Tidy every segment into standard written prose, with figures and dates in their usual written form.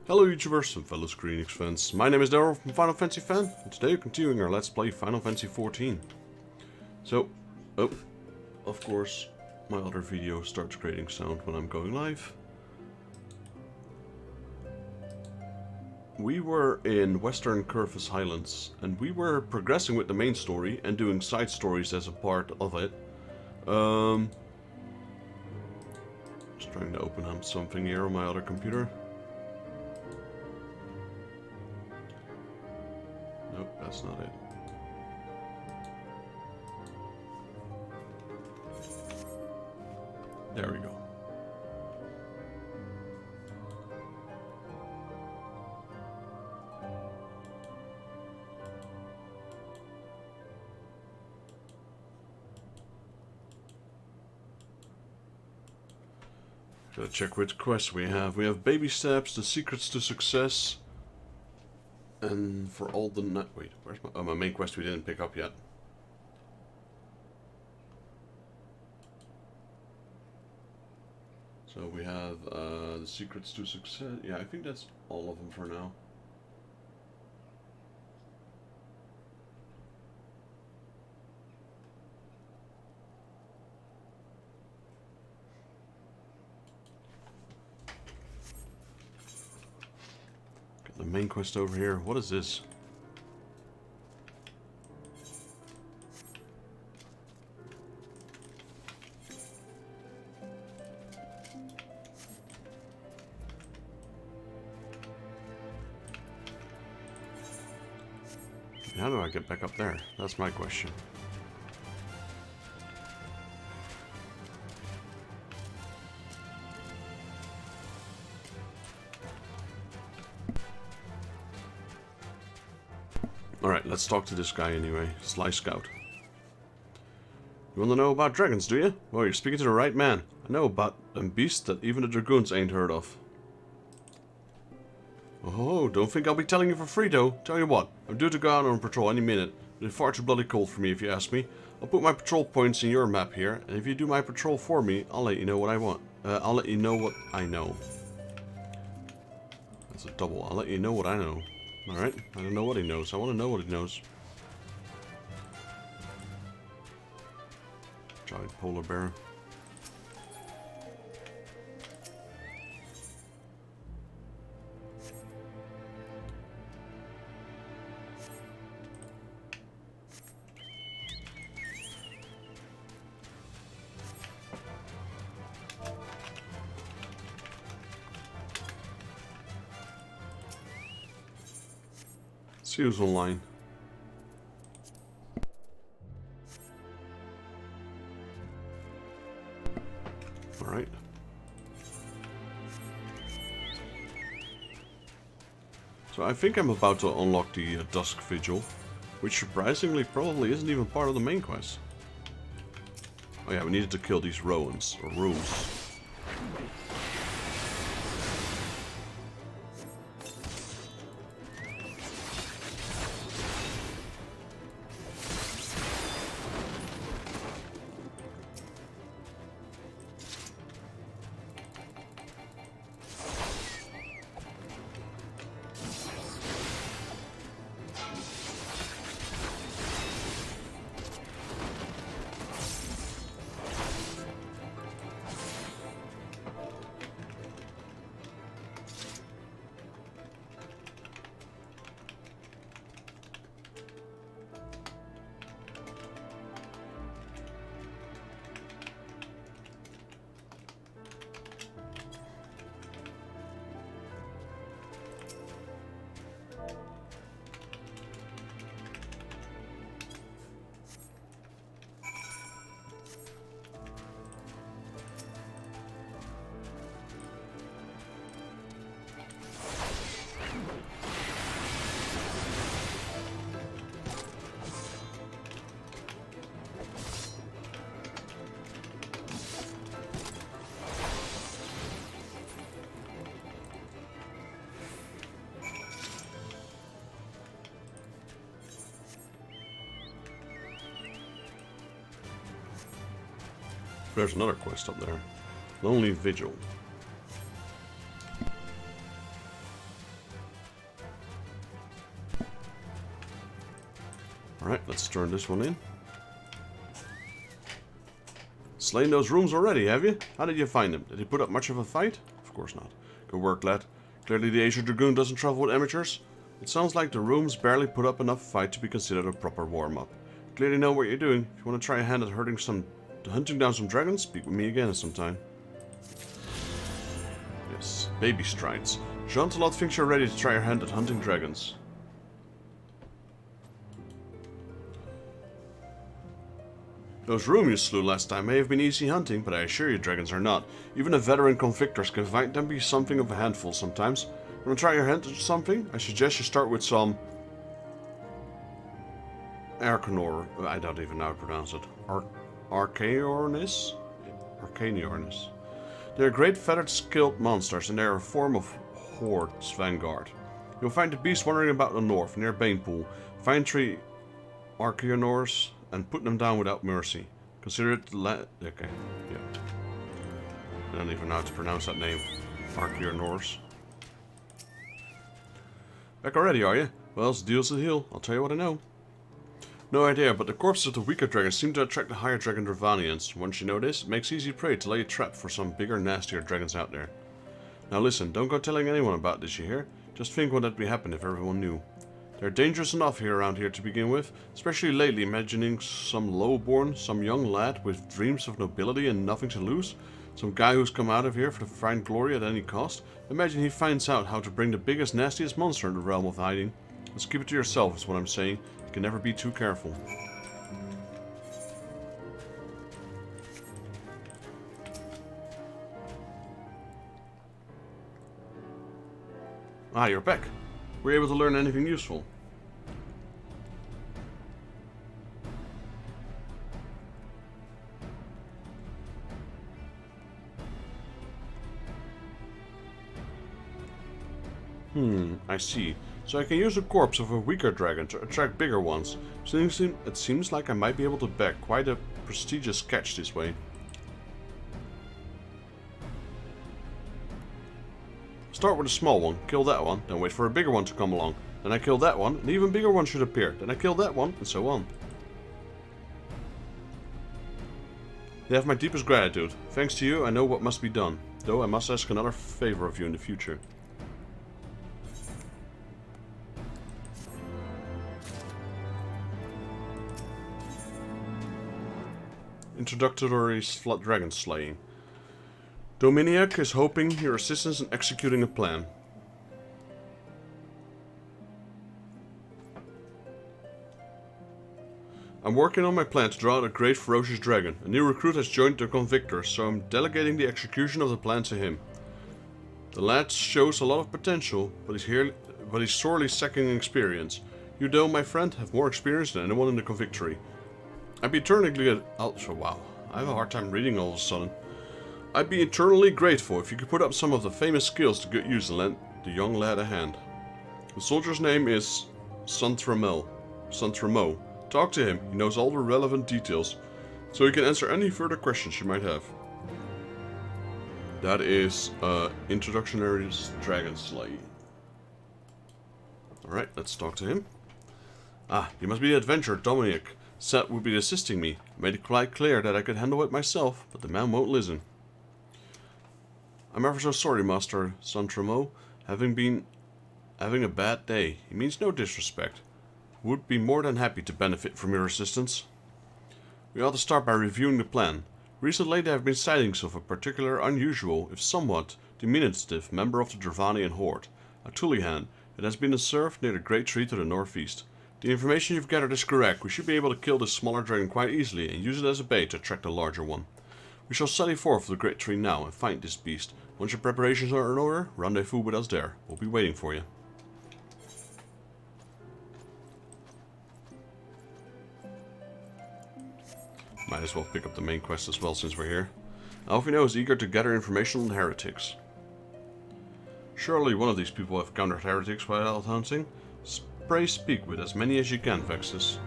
Hello YouTubers and fellow Square Enix fans, my name is Daryl from Final Fantasy Fan, and today we're continuing our Let's Play Final Fantasy XIV. So, of course, my other video starts creating sound when I'm going live. We were in Western Curvis Highlands, and we were progressing with the main story and doing side stories as a part of it. Just trying to open up something here on my other computer. Nope, that's not it. There we go. Gotta check which quests we have. We have Baby Steps, The Secrets to Success, and for all the night. Wait, where's my? Oh, my main quest we didn't pick up yet. So we have The Secrets to Success. Yeah, I think that's all of them for now. The main quest over here. What is this? How do I get back up there? That's my question. Alright, let's talk to this guy anyway. Sly Scout. You want to know about dragons, do you? Well, you're speaking to the right man. I know about them beasts that even the dragoons ain't heard of. Oh, don't think I'll be telling you for free, though. Tell you what, I'm due to go out on patrol any minute. It's far too bloody cold for me, if you ask me. I'll put my patrol points in your map here, and if you do my patrol for me, I'll let you know what I want. I'll let you know what I know. That's a double. I'll let you know what I know. Alright, I don't know what he knows. I want to know what he knows. Giant polar bear. See who's online. Alright. So I think I'm about to unlock the Dusk Vigil, which surprisingly probably isn't even part of the main quest. Oh yeah, we needed to kill these Roans, or Rules. There's another quest up there. Lonely Vigil. Alright, let's turn this one in. Slain those rooms already, have you? How did you find them? Did they put up much of a fight? Of course not. Good work, lad. Clearly the Asia Dragoon doesn't travel with amateurs. It sounds like the rooms barely put up enough fight to be considered a proper warm-up. Clearly know what you're doing. If you want to try a hand at hunting down some dragons, speak with me again sometime. Yes, baby strides. Jean-Talot thinks you're ready to try your hand at hunting dragons. Those rooms you slew last time may have been easy hunting, but I assure you dragons are not. Even the veteran convictors can find them be something of a handful sometimes. Want to try your hand at something? I suggest you start with some Arcanor. I don't even know how to pronounce it. Archaeornis? Archaeornis. They're great feathered skilled monsters and they're a form of Horde's vanguard. You'll find the beast wandering about the north near Banepool. Find 3 Archaeonors and put them down without mercy. Consider it okay, yeah. I don't even know how to pronounce that name. Archaeonors. Back already, are you? Well, it's deals to heal. I'll tell you what I know. No idea, but the corpses of the weaker dragons seem to attract the higher dragon Dravanians. Once you know this, it makes easy prey to lay a trap for some bigger, nastier dragons out there. Now listen, don't go telling anyone about this, you hear? Just think what would be happen if everyone knew. They're dangerous enough around here to begin with, especially lately, imagining some lowborn, some young lad with dreams of nobility and nothing to lose. Some guy who's come out of here for to find glory at any cost. Imagine he finds out how to bring the biggest, nastiest monster in the realm of hiding. Just keep it to yourself is what I'm saying. You can never be too careful. Ah, you're back. Were you able to learn anything useful? I see. So I can use the corpse of a weaker dragon to attract bigger ones. It seems like I might be able to bag quite a prestigious catch this way. Start with a small one, kill that one, then wait for a bigger one to come along. Then I kill that one, an even bigger one should appear. Then I kill that one, and so on. They have my deepest gratitude. Thanks to you, I know what must be done. Though I must ask another favor of you in the future. Introductory dragon slaying. Dominiac is hoping your assistance in executing a plan. I'm working on my plan to draw out a great ferocious dragon. A new recruit has joined the convictors, so I'm delegating the execution of the plan to him. The lad shows a lot of potential, but he's sorely lacking in experience. You, though, my friend, have more experience than anyone in the convictory. I'd be eternally... wow, I have a hard time reading all of a sudden. I'd be eternally grateful if you could put up some of the famous skills to good use and lend the young lad a hand. The soldier's name is Santramo. Talk to him, he knows all the relevant details, so he can answer any further questions you might have. That is, introductory dragon slay. Alright, let's talk to him. Ah, you must be the adventurer Dominic. Seth would be assisting me. I made it quite clear that I could handle it myself, but the man won't listen. I'm ever so sorry, Master Santramo. Having a bad day. He means no disrespect. Would be more than happy to benefit from your assistance. We ought to start by reviewing the plan. Recently there have been sightings of a particular unusual, if somewhat diminutive, member of the Dravanian horde, a Tulihan. It has been observed near the great tree to the northeast. The information you've gathered is correct. We should be able to kill this smaller dragon quite easily and use it as a bait to attract a larger one. We shall sally forth to the great tree now and find this beast. Once your preparations are in order, rendezvous with us there. We'll be waiting for you. Might as well pick up the main quest as well since we're here. Alfino is eager to gather information on heretics. Surely one of these people have countered heretics while out hunting. Pray speak with as many as you can, Vexus.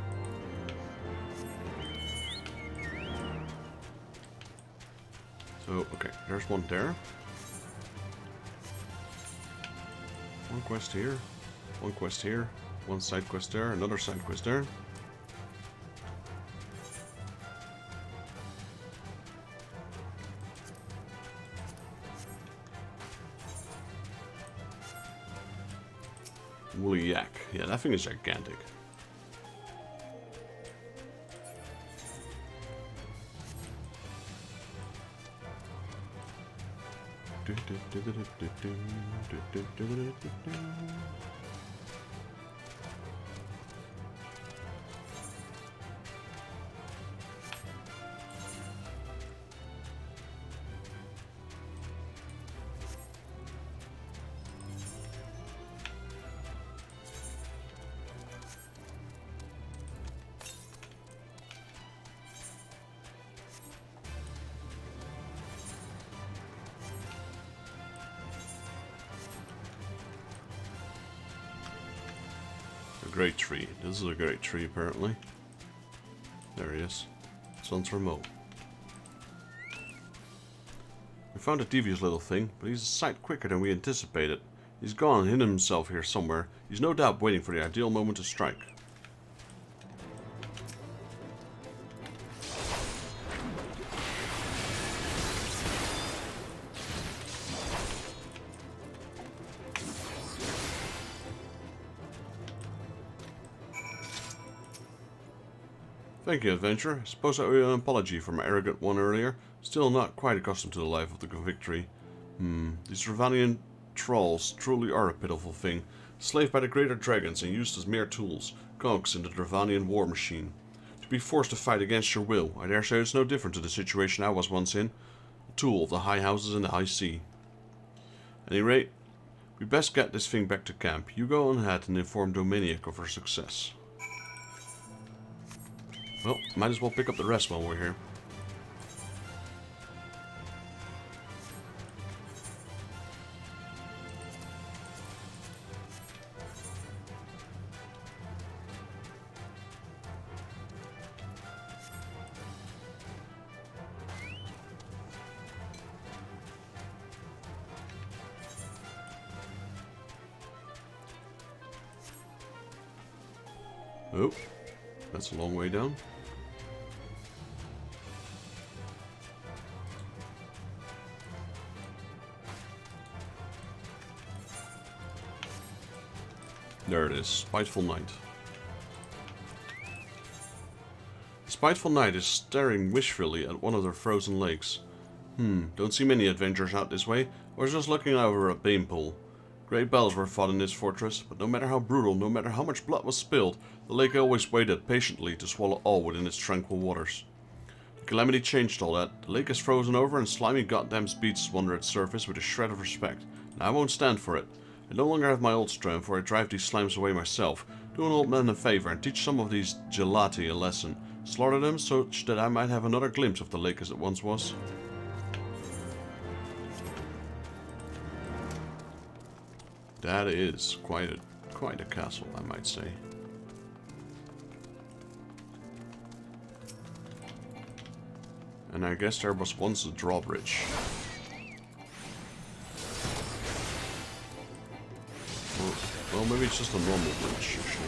So, okay, there's one there. One quest here, one side quest there, another side quest there. Woolly yak. Yeah, that thing is gigantic. Great tree. This is a great tree, apparently. There he is. Sounds remote. We found a devious little thing, but he's a sight quicker than we anticipated. He's gone and hidden himself here somewhere. He's no doubt waiting for the ideal moment to strike. Thank you, adventurer. I suppose I owe you an apology for my arrogant one earlier. Still not quite accustomed to the life of the Victory. These Ravanian trolls truly are a pitiful thing. Slaved by the greater dragons and used as mere tools. Cogs in the Ravanian war machine. To be forced to fight against your will, I dare say it's no different to the situation I was once in. A tool of the high houses and the high sea. At any rate, we best get this thing back to camp. You go on ahead and inform Dominic of our success. Well, might as well pick up the rest while we're here. Oh, that's a long way down. There it is, Spiteful Knight. The Spiteful Knight is staring wishfully at one of the frozen lakes. Don't see many adventurers out this way, or just looking over a beam pool. Great battles were fought in this fortress, but no matter how brutal, no matter how much blood was spilled, the lake always waited patiently to swallow all within its tranquil waters. The Calamity changed all that. The lake is frozen over and slimy goddamn beasts wander its surface with a shred of respect, and I won't stand for it. I no longer have my old strength, for I drive these slimes away myself. Do an old man a favor and teach some of these gelati a lesson. Slaughter them such that I might have another glimpse of the lake as it once was. That is quite a castle, I might say. And I guess there was once a drawbridge. Well, maybe it's just a normal bridge, actually.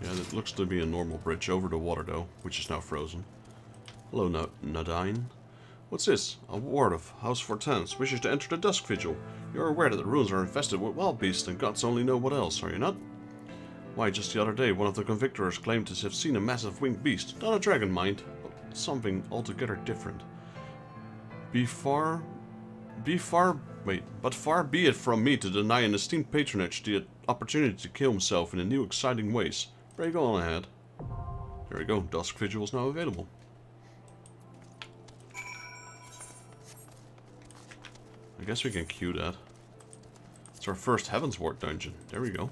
Yeah, it looks to be a normal bridge over the water, though, which is now frozen. Hello, Nadine. What's this? A ward of House Fortans wishes to enter the Dusk Vigil. You're aware that the ruins are infested with wild beasts, and gods only know what else, are you not? Why, just the other day, one of the convictors claimed to have seen a massive winged beast. Not a dragon, mind, but something altogether different. Far be it from me to deny an esteemed patronage the opportunity to kill himself in a new exciting ways. Pray go on ahead. There we go, Dusk Vigil is now available. I guess we can queue that. It's our first Heavensward dungeon. There we go.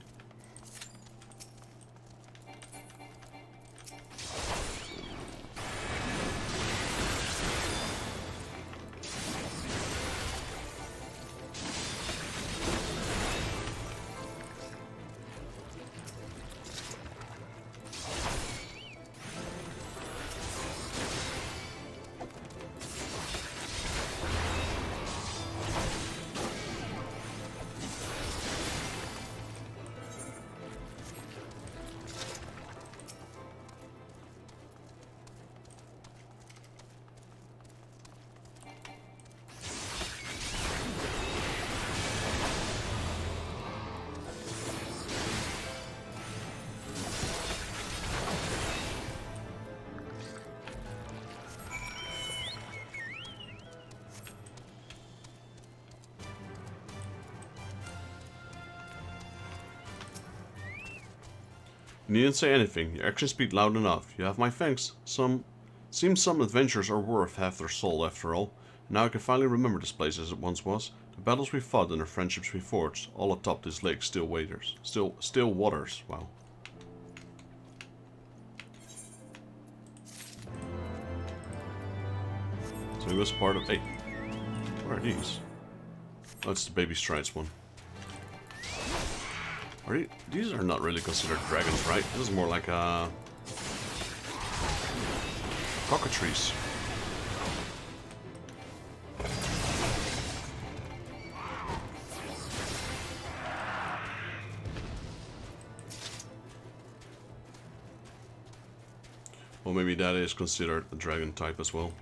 You needn't say anything. Your actions speak loud enough. You have my thanks. Seems some adventures are worth half their soul after all. And now I can finally remember this place as it once was. The battles we fought and the friendships we forged, all atop this lake still waters. Wow. So he was part of... Hey, what are these? Oh, it's the baby strides one. These are not really considered dragons, right? This is more like cockatrice. Well, maybe that is considered a dragon type as well.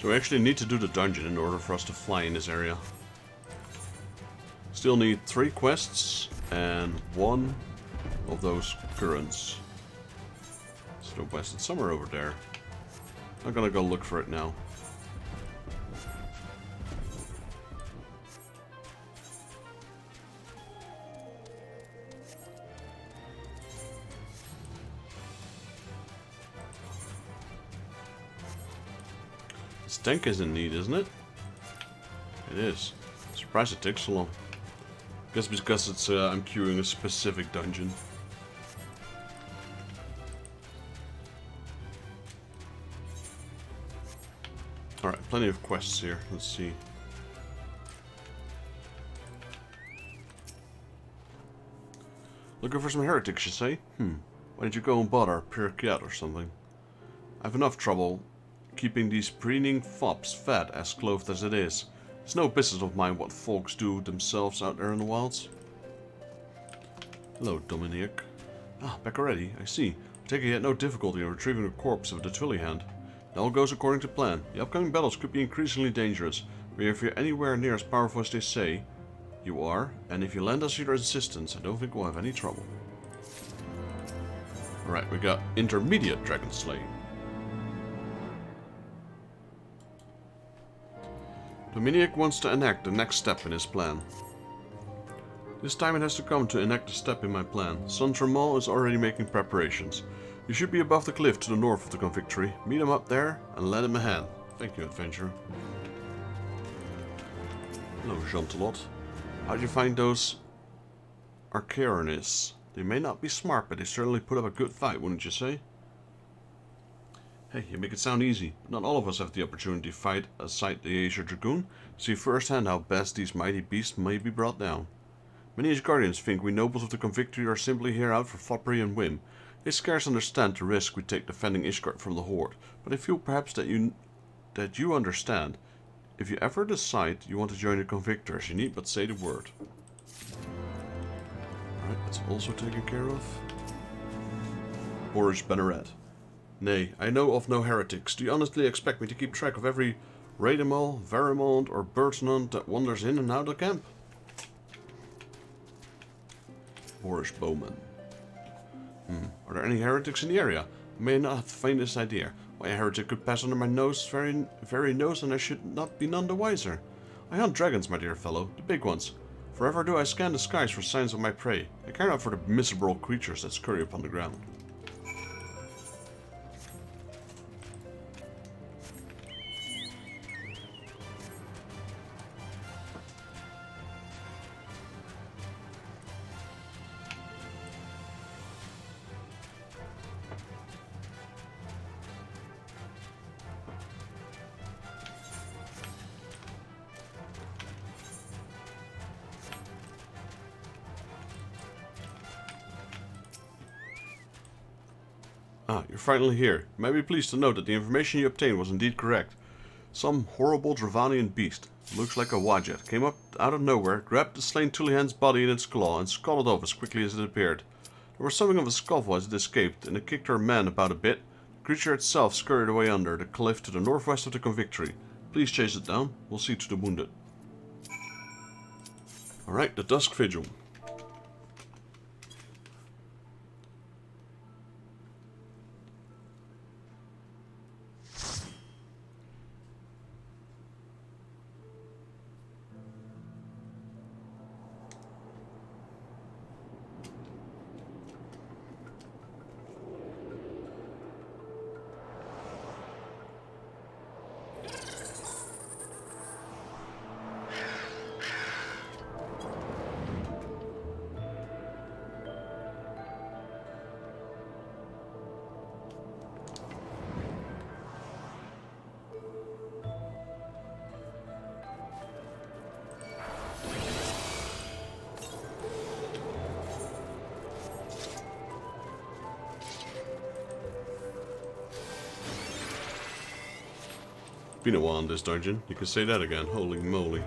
So we actually need to do the dungeon in order for us to fly in this area. Still need 3 quests and 1 of those currents. So west, it's somewhere over there. I'm gonna go look for it now. This tank is in need, isn't it? It is. Surprised it takes so long. Guess because it's I'm queuing a specific dungeon. Alright, plenty of quests here. Let's see. Looking for some heretics, you say? Why did you go and bother Pirkett or something? I've enough trouble keeping these preening fops fed, as clothed as it is. It's no business of mine what folks do themselves out there in the wilds. Hello, Dominic. Ah, back already, I see. I take it you had no difficulty in retrieving the corpse of the Twilly hand. It all goes according to plan. The upcoming battles could be increasingly dangerous, but if you're anywhere near as powerful as they say you are, and if you lend us your assistance, I don't think we'll have any trouble. Alright, we got intermediate dragon slaying. Dominic wants to enact the next step in his plan. This time it has to come to enact a step in my plan. Son Tremal is already making preparations. You should be above the cliff to the north of the Convictory. Meet him up there and lend him a hand. Thank you, adventurer. Hello, Jeantelot. How'd you find those Archaeornis? They may not be smart, but they certainly put up a good fight, wouldn't you say? Hey, you make it sound easy, but not all of us have the opportunity to fight aside the Azure Dragoon, see firsthand how best these mighty beasts may be brought down. Many Asgardians think we nobles of the Convictory are simply here out for foppery and whim. They scarce understand the risk we take defending Ishgard from the Horde, but I feel perhaps that you understand. If you ever decide you want to join the Convictors, you need but say the word. Alright, that's also taken care of. Boris Banneret. Nay, I know of no heretics. Do you honestly expect me to keep track of every Radimal, Verimond, or Birdsnund that wanders in and out of the camp? Boris Bowman. Are there any heretics in the area? I may not have the faintest idea. Why a heretic could pass under my nose, very nose, and I should not be none the wiser. I hunt dragons, my dear fellow, the big ones. Forever do I scan the skies for signs of my prey. I care not for the miserable creatures that scurry upon the ground. Ah, you're finally here. You may be pleased to note that the information you obtained was indeed correct. Some horrible Dravanian beast, looks like a Wadjet, came up out of nowhere, grabbed the slain Tulihan's body in its claw, and scuttled off as quickly as it appeared. There was something of a scuffle as it escaped, and it kicked our men about a bit. The creature itself scurried away under the cliff to the northwest of the Convictory. Please chase it down. We'll see to the wounded. Alright, the Dusk Vigil. Been a while in this dungeon, you can say that again, holy moly.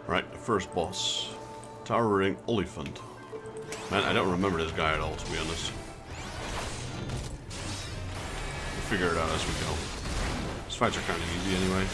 Right, the first boss. Towering Oliphant. Man, I don't remember this guy at all, to be honest. We'll figure it out as we go. These fights are kind of easy anyway.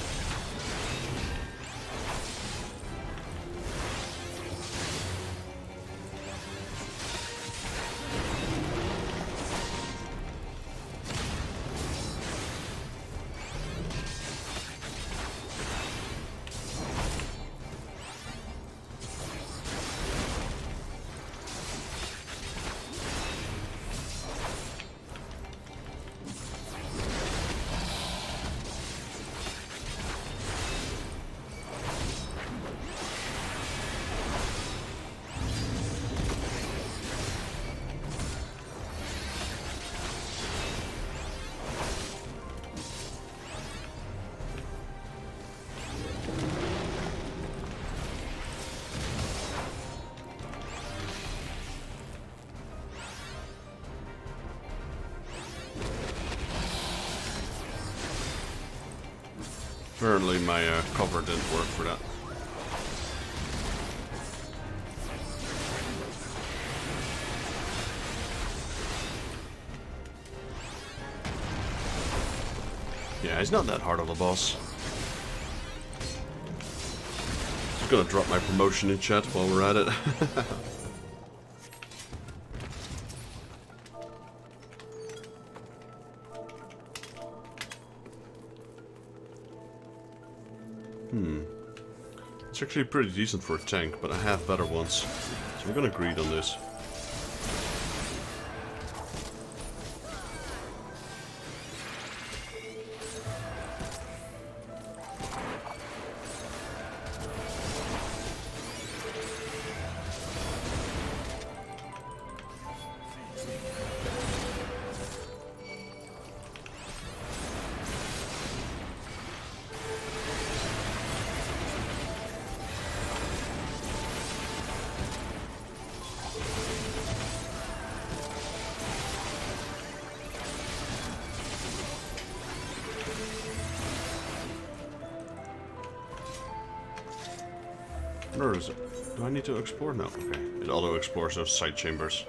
Apparently my cover didn't work for that. Yeah, he's not that hard of a boss. just gonna drop my promotion in chat while we're at it. It's actually pretty decent for a tank, but I have better ones. So I'm gonna greed on this. Where is it? Do I need to explore? No, okay. It auto-explores those side chambers.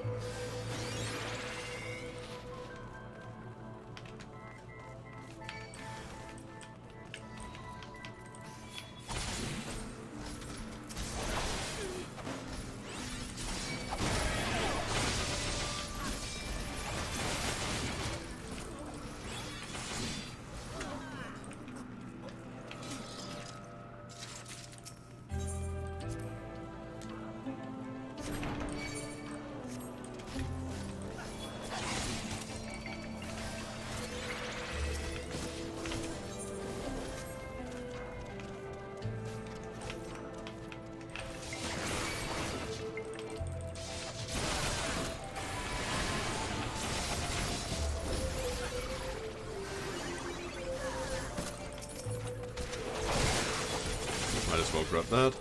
Might as well grab that.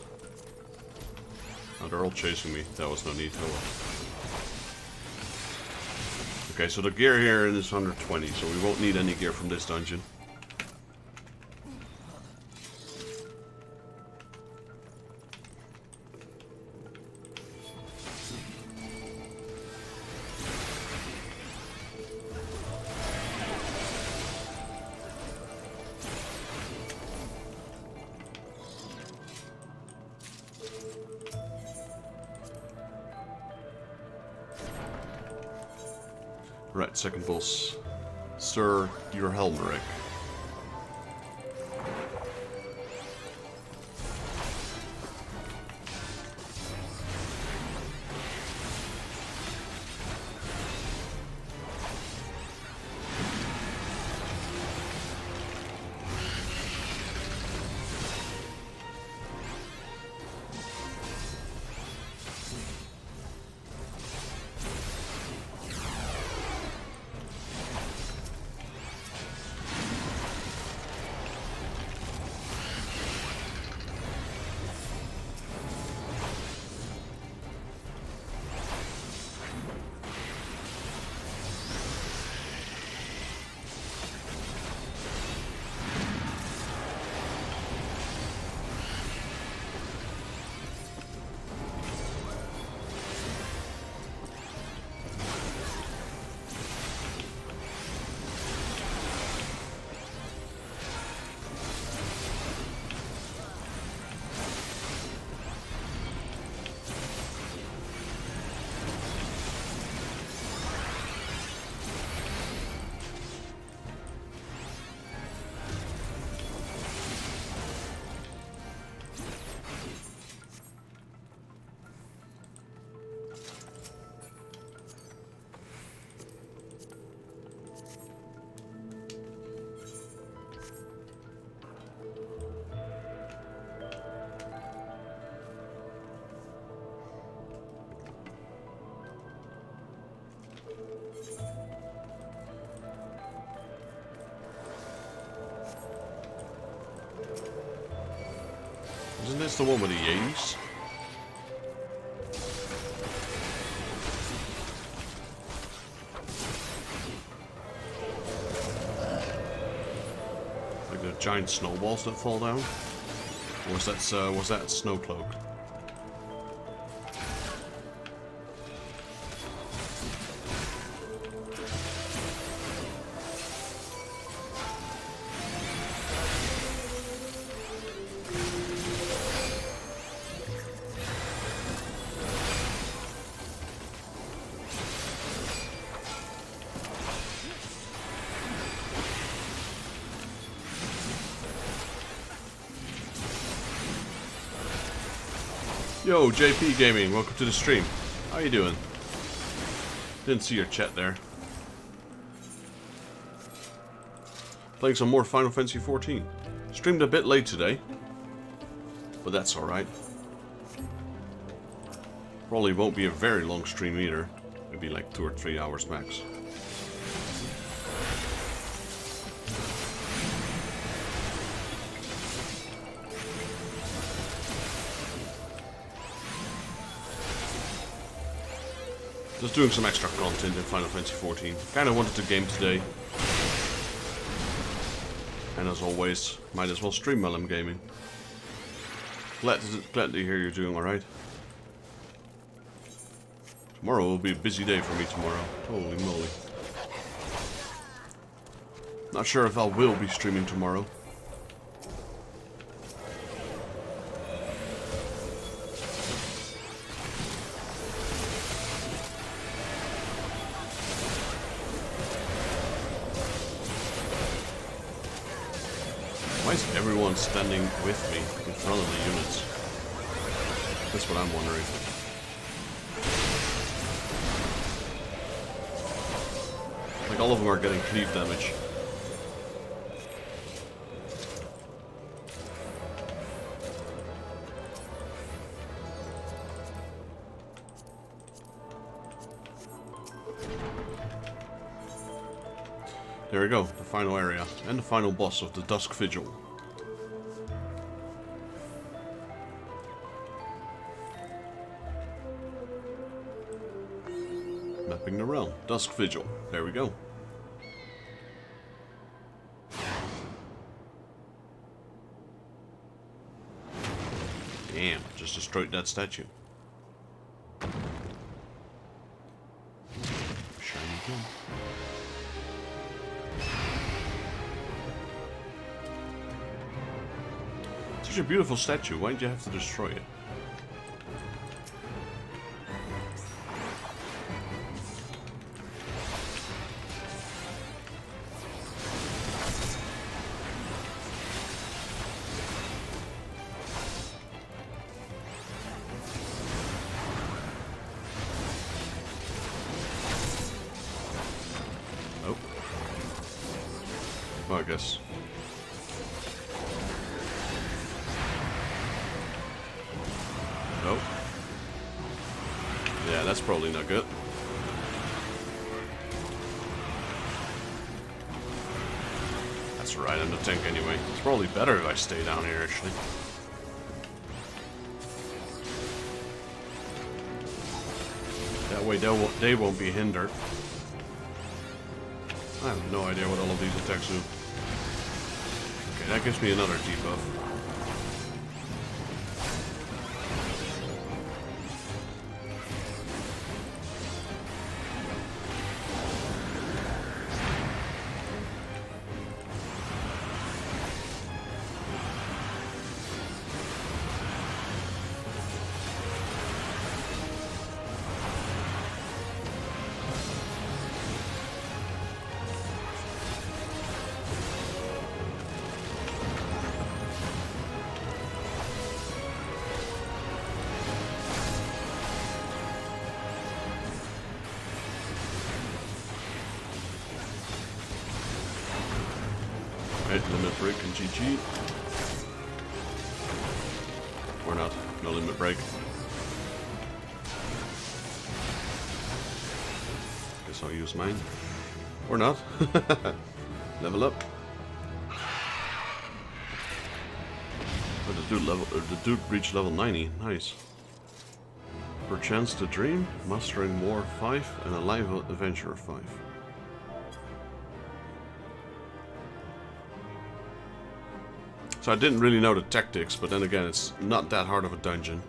Oh, they're all chasing me. That was no need. Oh well. Okay, so the gear here is 120, so we won't need any gear from this dungeon. Right, second boss. Sir, your Helmeric. Isn't this the one with the Yetis? Like the giant snowballs that fall down? Or was that Snowcloak? Yo, JP Gaming, welcome to the stream. How you doing? Didn't see your chat there. Playing some more Final Fantasy XIV. Streamed a bit late today, but that's alright. Probably won't be a very long stream either. Maybe like 2 or 3 hours max. Just doing some extra content in Final Fantasy XIV. Kinda wanted to game today. And as always, might as well stream while I'm gaming. Glad to hear you're doing alright. Tomorrow will be a busy day for me tomorrow. Holy moly. Not sure if I will be streaming tomorrow. Why is everyone standing with me in front of the units? That's what I'm wondering. Like all of them are getting cleave damage. There we go, the final area, and the final boss of the Dusk Vigil. Mapping the realm, Dusk Vigil, there we go. Damn, just destroyed that statue. Shiny gun. Such a beautiful statue, why'd you have to destroy it? Oh. Well, I guess. Nope. Yeah, that's probably not good. That's right, I'm the tank anyway. It's probably better if I stay down here, actually. That way they won't be hindered. I have no idea what all of these attacks do. Okay, that gives me another debuff. Right, limit break and GG. Or not, no limit break. Guess I'll use mine. Or not. Level up. Oh, the dude reached level 90. Nice. Perchance to dream, mastering more 5 and a live adventure 5. So I didn't really know the tactics, but then again, it's not that hard of a dungeon.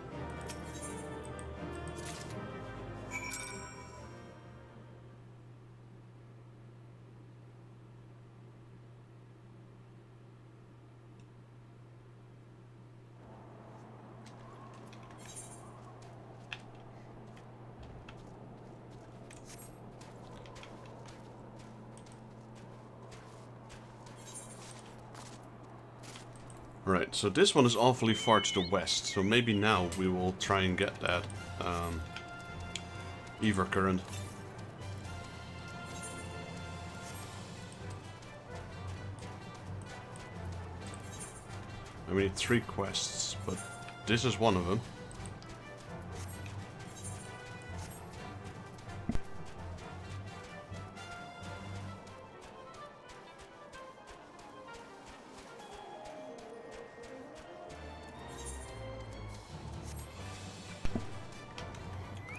Right, so this one is awfully far to the west, so maybe now we will try and get that Ever current. I mean, 3 quests, but this is one of them.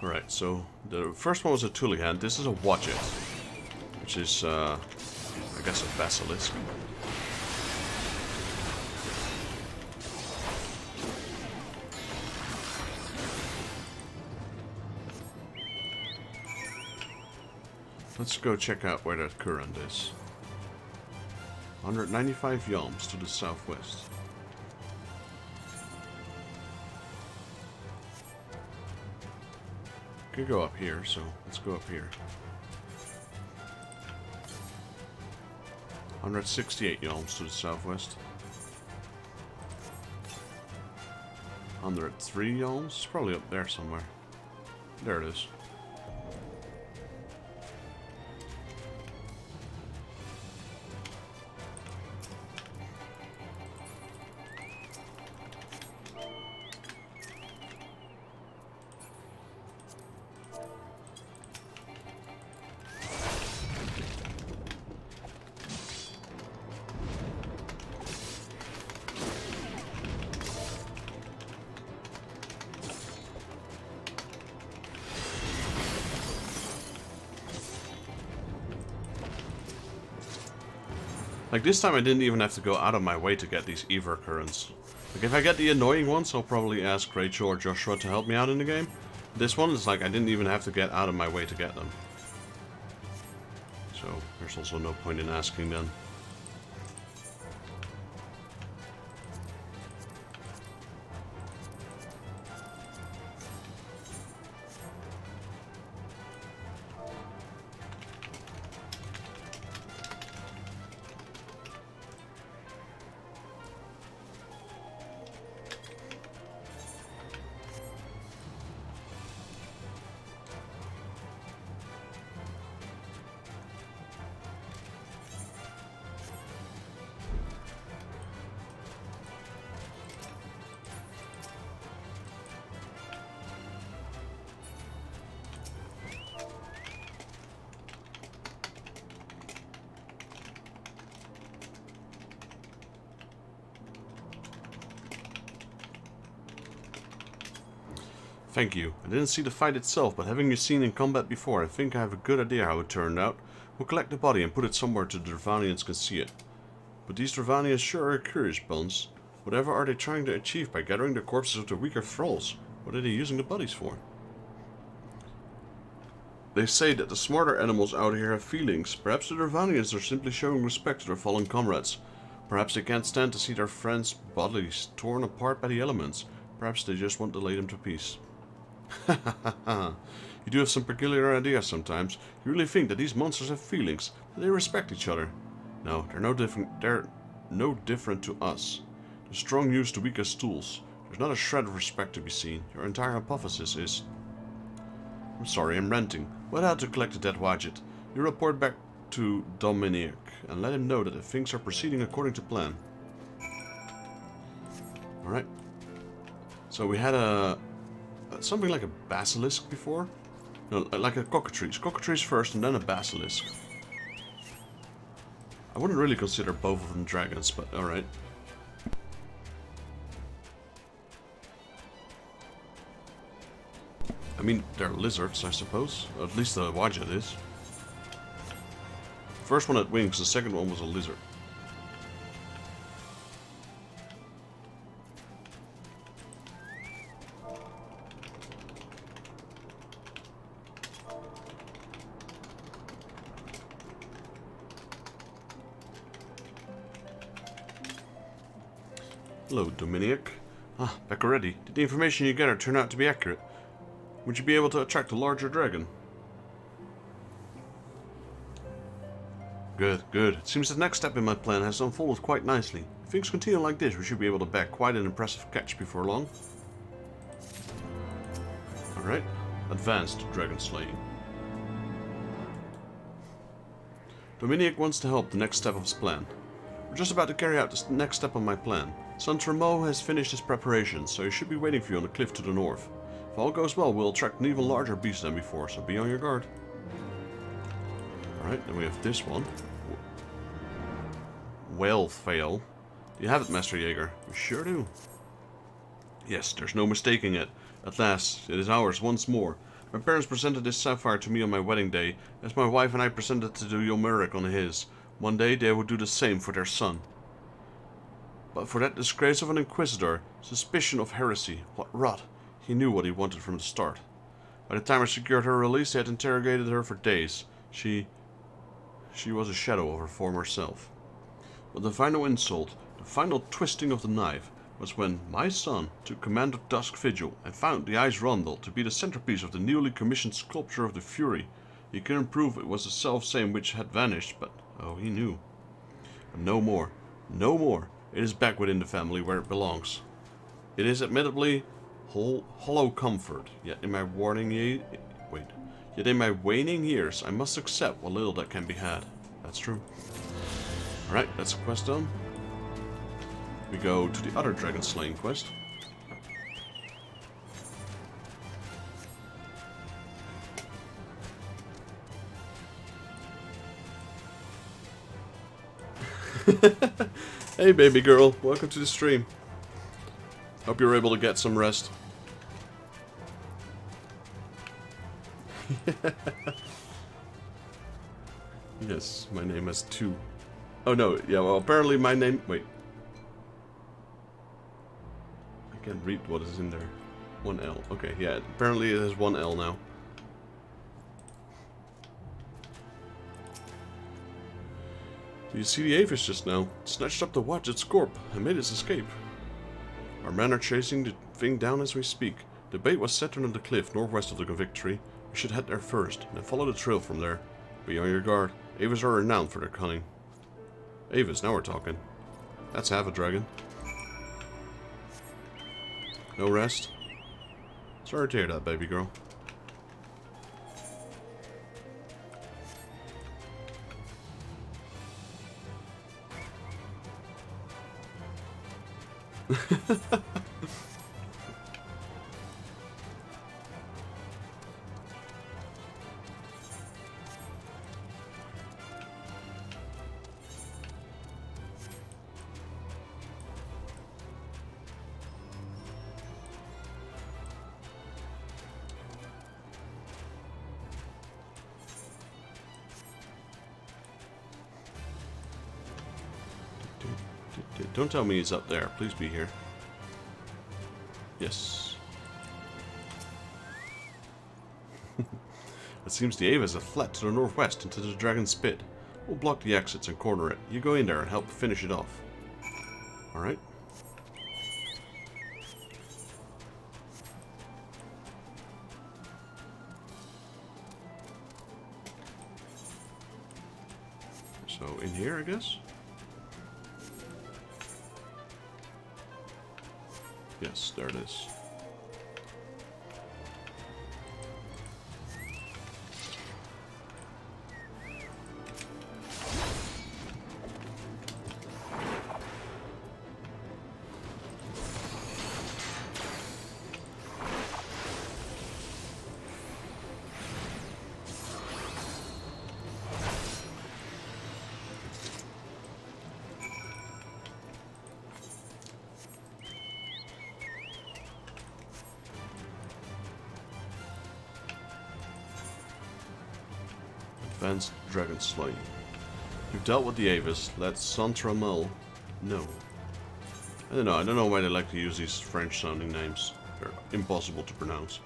Alright, so the first one was a Tulihan. This is a Wadjet, which is, I guess, a Basilisk. Let's go check out where that current is. 195 yalms to the southwest. Could go up here, so let's go up here. 168 yalms to the southwest. 103 yalms? It's probably up there somewhere. There it is. Like, this time I didn't even have to go out of my way to get these Ever currents. Like, if I get the annoying ones, I'll probably ask Rachel or Joshua to help me out in the game. This one is like, I didn't even have to get out of my way to get them. So, there's also no point in asking them. Thank you. I didn't see the fight itself, but having you seen in combat before, I think I have a good idea how it turned out. We'll collect the body and put it somewhere so the Dravanians can see it. But these Dravanians sure are curious bunch. Whatever are they trying to achieve by gathering the corpses of the weaker thralls? What are they using the bodies for? They say that the smarter animals out here have feelings. Perhaps the Dravanians are simply showing respect to their fallen comrades. Perhaps they can't stand to see their friends' bodies torn apart by the elements. Perhaps they just want to lay them to peace. You do have some peculiar ideas sometimes. You really think that these monsters have feelings, that they respect each other? No, they're no different to us. The strong use the weak as tools. There's not a shred of respect to be seen. Your entire hypothesis is... I'm sorry, I'm ranting. What how to collect the dead Wadjet? You report back to Dominic and let him know that the things are proceeding according to plan. Alright. So we had something like a basilisk before? No, like a cockatrice. Cockatrice first and then a basilisk. I wouldn't really consider both of them dragons, but alright. I mean, they're lizards, I suppose. Or at least the Wadjet is. First one had wings, the second one was a lizard. Hello, Dominic. Ah, back already. Did the information you gathered turn out to be accurate? Would you be able to attract a larger dragon? Good, good. It seems the next step in my plan has unfolded quite nicely. If things continue like this, we should be able to bag quite an impressive catch before long. Alright, advanced dragon slaying. Dominic wants to help the next step of his plan. We're just about to carry out the next step on my plan. Son Tremo has finished his preparations, so he should be waiting for you on the cliff to the north. If all goes well, we'll attract an even larger beast than before, so be on your guard. Alright, then we have this one. Whale fail. Do you have it, Master Jaeger? We sure do. Yes, there's no mistaking it. At last, it is ours once more. My parents presented this sapphire to me on my wedding day, as my wife and I presented it to Yomeric on his. One day they would do the same for their son. But for that disgrace of an inquisitor, suspicion of heresy, what rot. He knew what he wanted from the start. By the time I secured her release, I had interrogated her for days. She was a shadow of her former self. But the final insult, the final twisting of the knife, was when my son took command of Dusk Vigil and found the Ice Rondel to be the centerpiece of the newly commissioned sculpture of the Fury. He couldn't prove it was the self-same which had vanished, but, oh, he knew. And no more. No more. It is back within the family where it belongs. It is admittedly hollow comfort, yet in my waning years, I must accept what little that can be had. That's true. Alright, that's a quest done. We go to the other dragon slaying quest. Hey baby girl, welcome to the stream. Hope you're able to get some rest. Yes, my name has 2. Oh no, yeah, well apparently my name... Wait. I can't read what is in there. 1L. Okay, yeah, apparently it has 1L now. Do you see the Avis just now? It snatched up the watch at Scorp and made its escape. Our men are chasing the thing down as we speak. The bait was set under the cliff northwest of the Victory. We should head there first, and then follow the trail from there. Be on your guard. Avis are renowned for their cunning. Avis, now we're talking. That's half a dragon. No rest? Sorry to hear that, baby girl. Don't tell me he's up there. Please be here. Yes. It seems the Ava is a flat to the northwest into the Dragon's Pit. We'll block the exits and corner it. You go in there and help finish it off. Alright. So, in here, I guess? Yes, there it is. Advanced Dragon Slaying. You've dealt with the Avis. Let Santramel know. I don't know why they like to use these French sounding names. They're impossible to pronounce.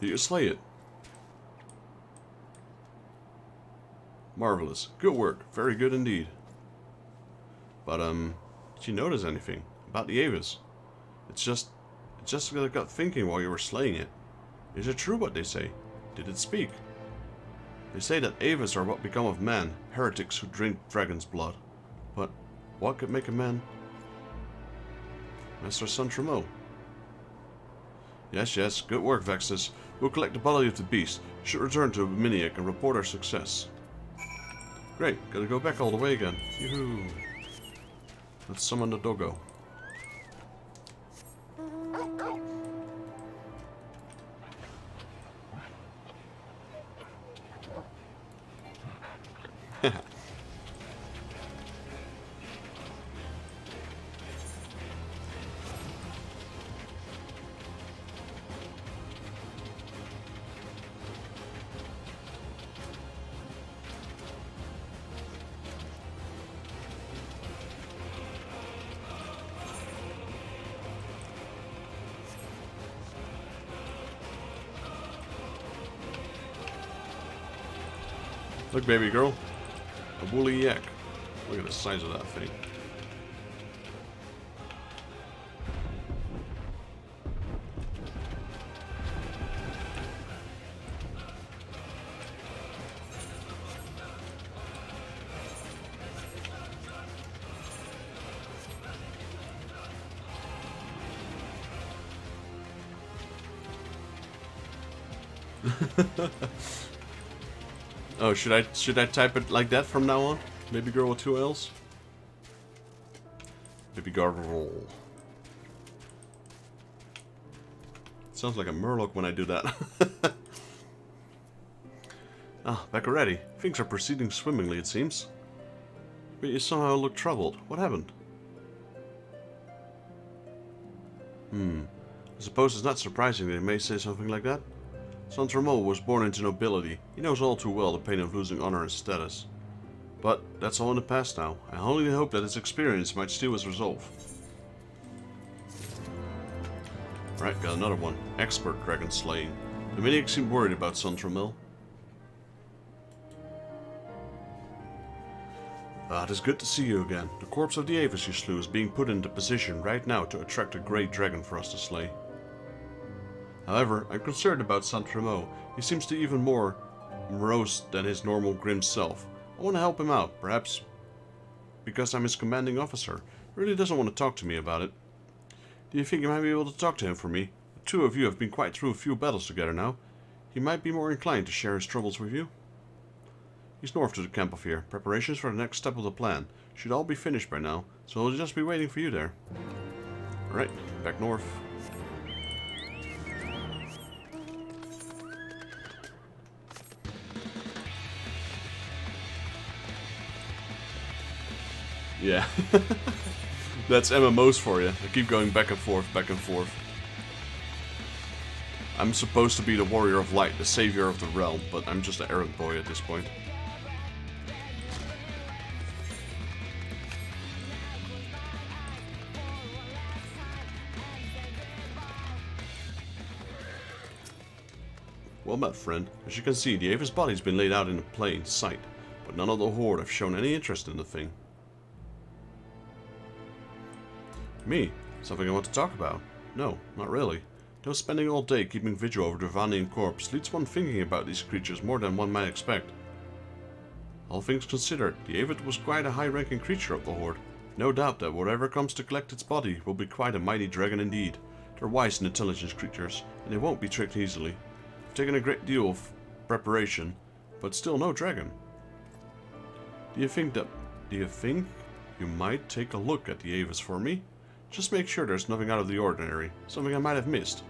Did you slay it? Marvelous. Good work. Very good indeed. But, did you notice anything about the Avis? It's just I got thinking while you were slaying it. Is it true what they say? Did it speak? They say that Avas are what become of man, heretics who drink dragon's blood. But what could make a man? Master Santremo. Yes, yes, good work, Vexus. We'll collect the body of the beast, should return to Miniac and report our success. Great, gotta go back all the way again. Yoo-hoo. Let's summon the doggo. Look, baby girl. A woolly yak. Look at the size of that thing. Oh, should I type it like that from now on? Baby girl with 2 L's? Baby girl. Sounds like a murloc when I do that. Ah, back already. Things are proceeding swimmingly, it seems. But you somehow look troubled. What happened? I suppose it's not surprising that he may say something like that. Santremo was born into nobility. He knows all too well the pain of losing honor and status. But that's all in the past now. I only hope that his experience might steal his resolve. Right, got another one. Expert dragon slaying. The Miniac seemed worried about Santremo. It is good to see you again. The corpse of the Avas you slew is being put into position right now to attract a great dragon for us to slay. However, I'm concerned about Santremo. He seems to be even more morose than his normal grim self. I want to help him out, perhaps because I'm his commanding officer. He really doesn't want to talk to me about it. Do you think you might be able to talk to him for me? The two of you have been quite through a few battles together now. He might be more inclined to share his troubles with you. He's north to the camp of here. Preparations for the next step of the plan should all be finished by now, so he'll just be waiting for you there. Alright, back north. Yeah, that's MMOs for you. I keep going back and forth, back and forth. I'm supposed to be the warrior of light, the savior of the realm, but I'm just an errand boy at this point. Well met, friend. As you can see, the Ava's body's been laid out in plain sight, but none of the Horde have shown any interest in the thing. Me? Something I want to talk about? No, not really. Though spending all day keeping vigil over the Vanian corpse leads one thinking about these creatures more than one might expect. All things considered, the Avid was quite a high-ranking creature of the Horde. No doubt that whatever comes to collect its body will be quite a mighty dragon indeed. They're wise and intelligent creatures, and they won't be tricked easily. They've taken a great deal of preparation, but still no dragon. Do you think you might take a look at the Avas for me? Just make sure there's nothing out of the ordinary, something I might have missed.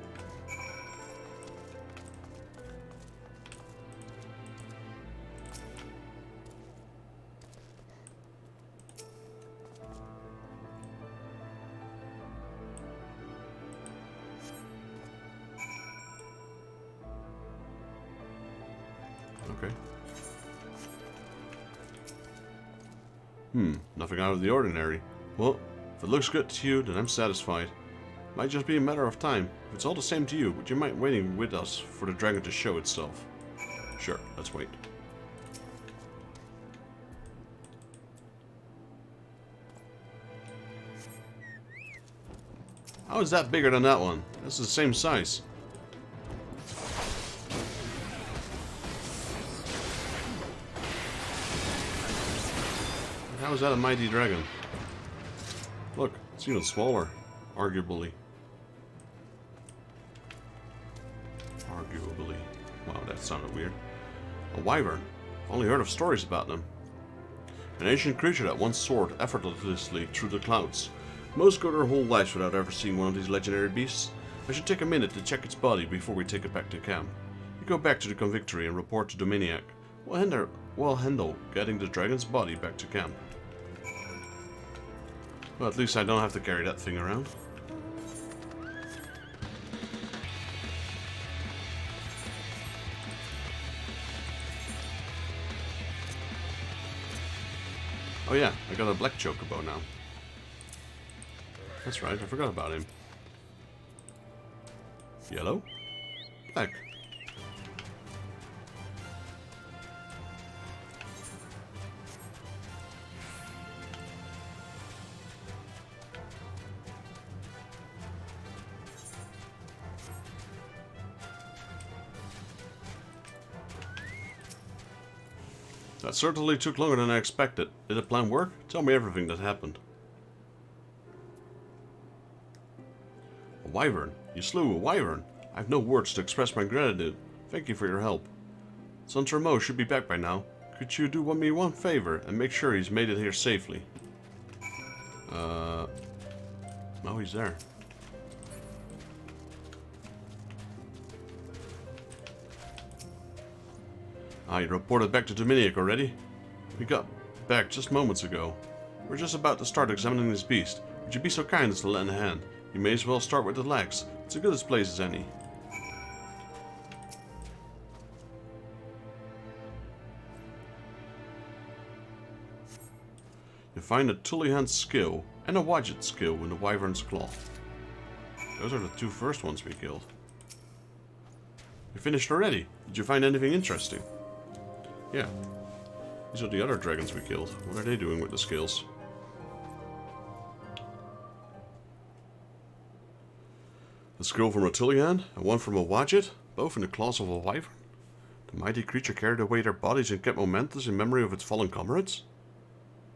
Okay. Nothing out of the ordinary. Well, if it looks good to you, then I'm satisfied. Might just be a matter of time. If it's all the same to you, would you mind waiting with us for the dragon to show itself? Sure, let's wait. How is that bigger than that one? This is the same size. How is that a mighty dragon? Look, it's even smaller. Arguably. Arguably. Wow, that sounded weird. A wyvern. I've only heard of stories about them. An ancient creature that once soared effortlessly through the clouds. Most go their whole lives without ever seeing one of these legendary beasts. I should take a minute to check its body before we take it back to camp. You go back to the convictory and report to Dominiac. We'll handle getting the dragon's body back to camp. Well, at least I don't have to carry that thing around. Oh yeah, I got a black chocobo now. That's right, I forgot about him. Yellow? Black. That certainly took longer than I expected. Did the plan work? Tell me everything that happened. A wyvern. You slew a wyvern. I have no words to express my gratitude. Thank you for your help. Son Tremo should be back by now. Could you do me one favor and make sure he's made it here safely? No, he's there. Ah, you reported back to Dominiac already? We got back just moments ago. We're just about to start examining this beast. Would you be so kind as to lend a hand? You may as well start with the legs. It's as good a place as any. You find a Tullihan skill and a Wadjet skill in the wyvern's claw. Those are the two first ones we killed. You finished already? Did you find anything interesting? Yeah. These are the other dragons we killed. What are they doing with the skills? A skill from a Tullihan and one from a Wadjet, both in the claws of a wyvern. The mighty creature carried away their bodies and kept momentous in memory of its fallen comrades.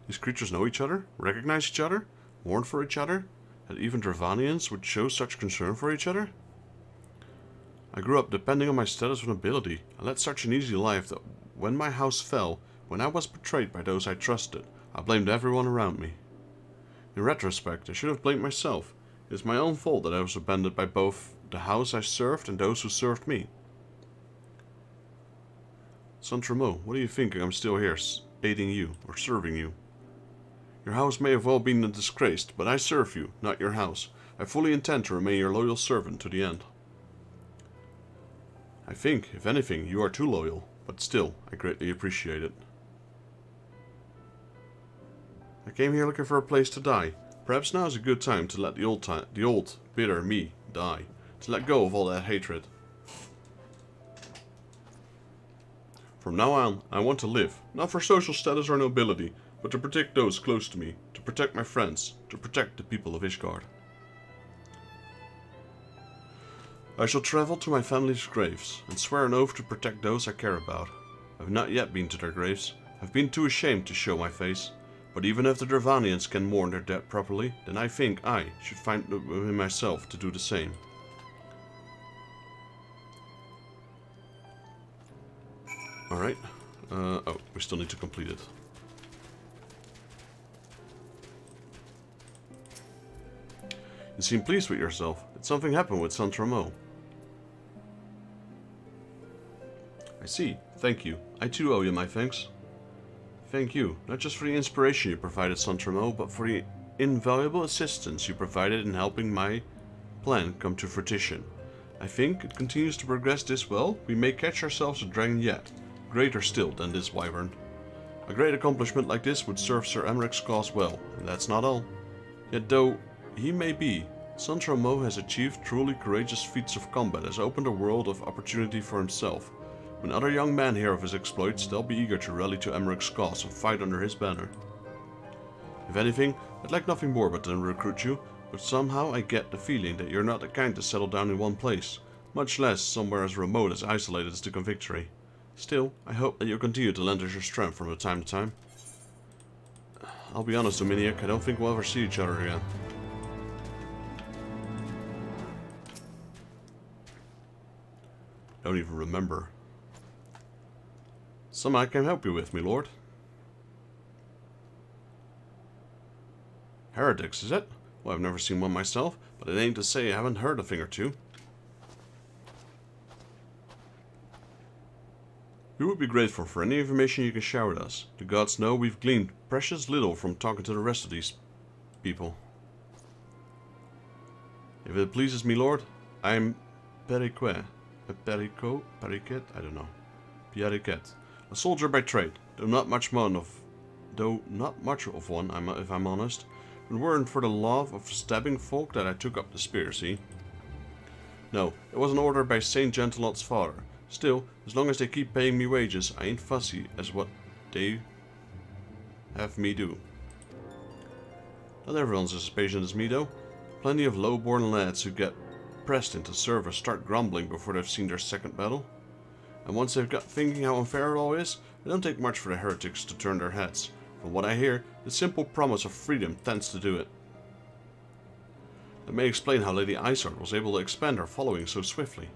These creatures know each other, recognize each other, mourn for each other, and even Dravanians would show such concern for each other. I grew up depending on my status of nobility. I led such an easy life that when my house fell, when I was betrayed by those I trusted, I blamed everyone around me. In retrospect, I should have blamed myself. It is my own fault that I was abandoned by both the house I served and those who served me. Son Tremo, what do you think I'm still here, aiding you, or serving you? Your house may have well been disgraced, but I serve you, not your house. I fully intend to remain your loyal servant to the end. I think, if anything, you are too loyal, but still, I greatly appreciate it. I came here looking for a place to die. Perhaps now is a good time to let the old, bitter me die. To let go of all that hatred. From now on, I want to live, not for social status or nobility, but to protect those close to me, to protect my friends, to protect the people of Ishgard. I shall travel to my family's graves, and swear an oath to protect those I care about. I have not yet been to their graves. I have been too ashamed to show my face. But even if the Dravanians can mourn their dead properly, then I think I should find it within myself to do the same. Alright. Oh, we still need to complete it. You seem pleased with yourself. Did something happen with San Tremo? I see. Thank you. I too owe you my thanks. Thank you, not just for the inspiration you provided, San Tremo, but for the invaluable assistance you provided in helping my plan come to fruition. I think it continues to progress this well, we may catch ourselves a dragon yet, greater still than this wyvern. A great accomplishment like this would serve Sir Emeric's cause well, and that's not all. Yet though he may be, San Tremo has achieved truly courageous feats of combat, has opened a world of opportunity for himself. When other young men hear of his exploits, they'll be eager to rally to Emeric's cause and fight under his banner. If anything, I'd like nothing more but to recruit you, but somehow I get the feeling that you're not the kind to settle down in one place, much less somewhere as remote as isolated as the Convictory. Still, I hope that you'll continue to lend us your strength from time to time. I'll be honest, Dominic, I don't think we'll ever see each other again. Don't even remember. Something I can help you with, my lord. Heretics, is it? Well, I've never seen one myself, but it ain't to say I haven't heard a thing or two. We would be grateful for any information you can share with us. The gods know we've gleaned precious little from talking to the rest of these people. If it pleases me, lord, I'm Periquet. Periquet? I don't know. Periquet. A soldier by trade, though not much of one, if I'm honest. It weren't for the love of stabbing folk that I took up the spear, see? No, it was an order by Saint Gentelot's father. Still, as long as they keep paying me wages, I ain't fussy as what they have me do. Not everyone's as patient as me, though. Plenty of low-born lads who get pressed into service start grumbling before they've seen their second battle. And once they've got thinking how unfair it all is, it don't take much for the heretics to turn their heads. From what I hear, the simple promise of freedom tends to do it. That may explain how Lady Isard was able to expand her following so swiftly.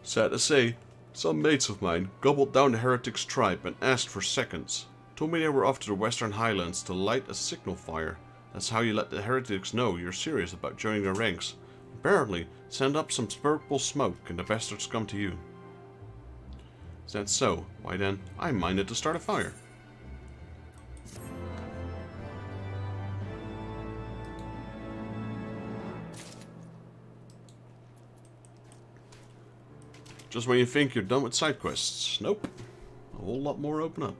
Sad to say, some mates of mine gobbled down the heretics' tribe and asked for seconds. Told me they were off to the Western Highlands to light a signal fire. That's how you let the heretics know you're serious about joining their ranks. Apparently, send up some purple smoke and the bastards come to you. Is that so? Why then, I'm minded to start a fire. Just when you think you're done with side quests. Nope. A whole lot more open up.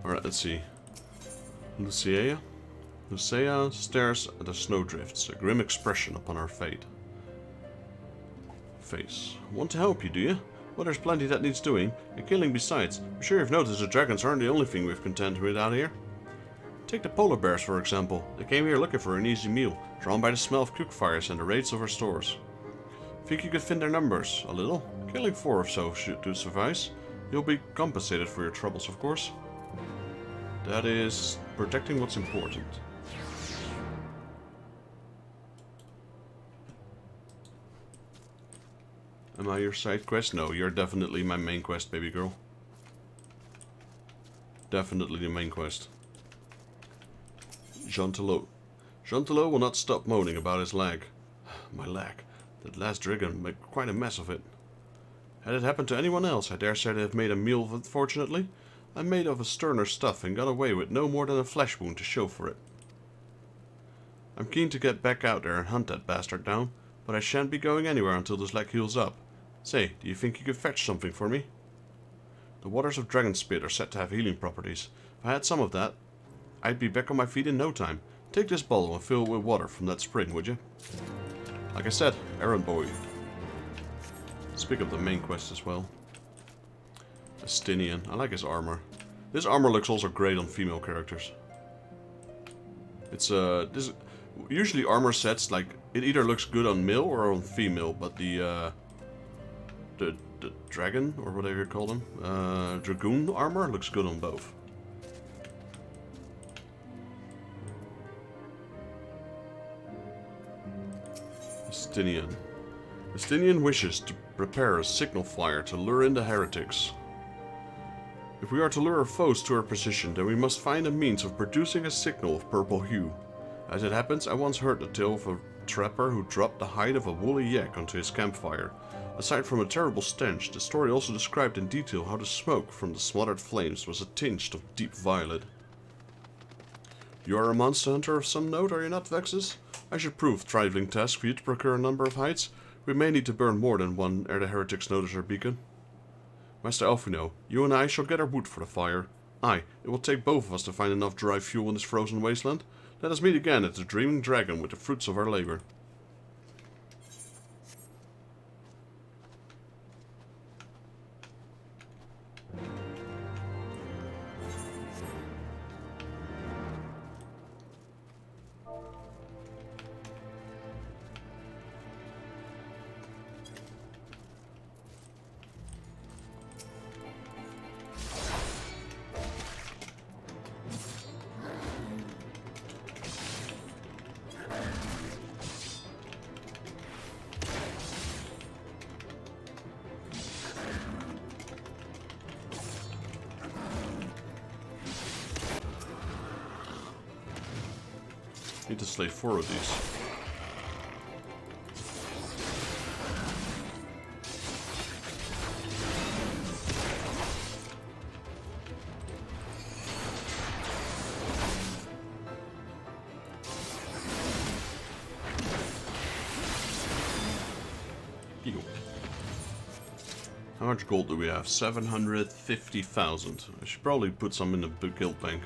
Alright, let's see. Eorzea stares at the snowdrifts, a grim expression upon her face. Want to help you, do you? Well, there's plenty that needs doing, and killing besides. I'm sure you've noticed the dragons aren't the only thing we've contended with out here. Take the polar bears, for example. They came here looking for an easy meal, drawn by the smell of cook fires and the raids of our stores. Think you could thin their numbers a little? Killing 4 or so should do suffice. You'll be compensated for your troubles, of course. That is protecting what's important. Am I your side quest? No, you're definitely my main quest, baby girl. Definitely the main quest. Gentelot. Gentelot will not stop moaning about his lag. My lag. That last dragon made quite a mess of it. Had it happened to anyone else, I dare say they'd have made a meal of it, fortunately. I'm made of a sterner stuff and got away with no more than a flesh wound to show for it. I'm keen to get back out there and hunt that bastard down, but I shan't be going anywhere until this leg heals up. Say, do you think you could fetch something for me? The waters of Dragonspit are said to have healing properties. If I had some of that, I'd be back on my feet in no time. Take this bottle and fill it with water from that spring, would you? Like I said, errand boy. Speak of the main quest as well. Astinian. I like his armor. This armor looks also great on female characters. It's this usually armor sets, like, it either looks good on male or on female, but the dragon, or whatever you call them, dragoon armor looks good on both. Astinian. Astinian wishes to prepare a signal fire to lure in the heretics. If we are to lure our foes to our position, then we must find a means of producing a signal of purple hue. As it happens, I once heard the tale of a trapper who dropped the hide of a woolly yak onto his campfire. Aside from a terrible stench, the story also described in detail how the smoke from the smothered flames was a tinge of deep violet. You are a monster hunter of some note, are you not, Vexus? I should prove trifling task for you to procure a number of hides. We may need to burn more than one ere the heretics notice our beacon. Master Elfino, you and I shall get our wood for the fire. Aye, it will take both of us to find enough dry fuel in this frozen wasteland. Let us meet again at the Dreaming Dragon with the fruits of our labor. Need to slay 4 of these. How much gold do we have? 750,000. I should probably put some in the guild bank.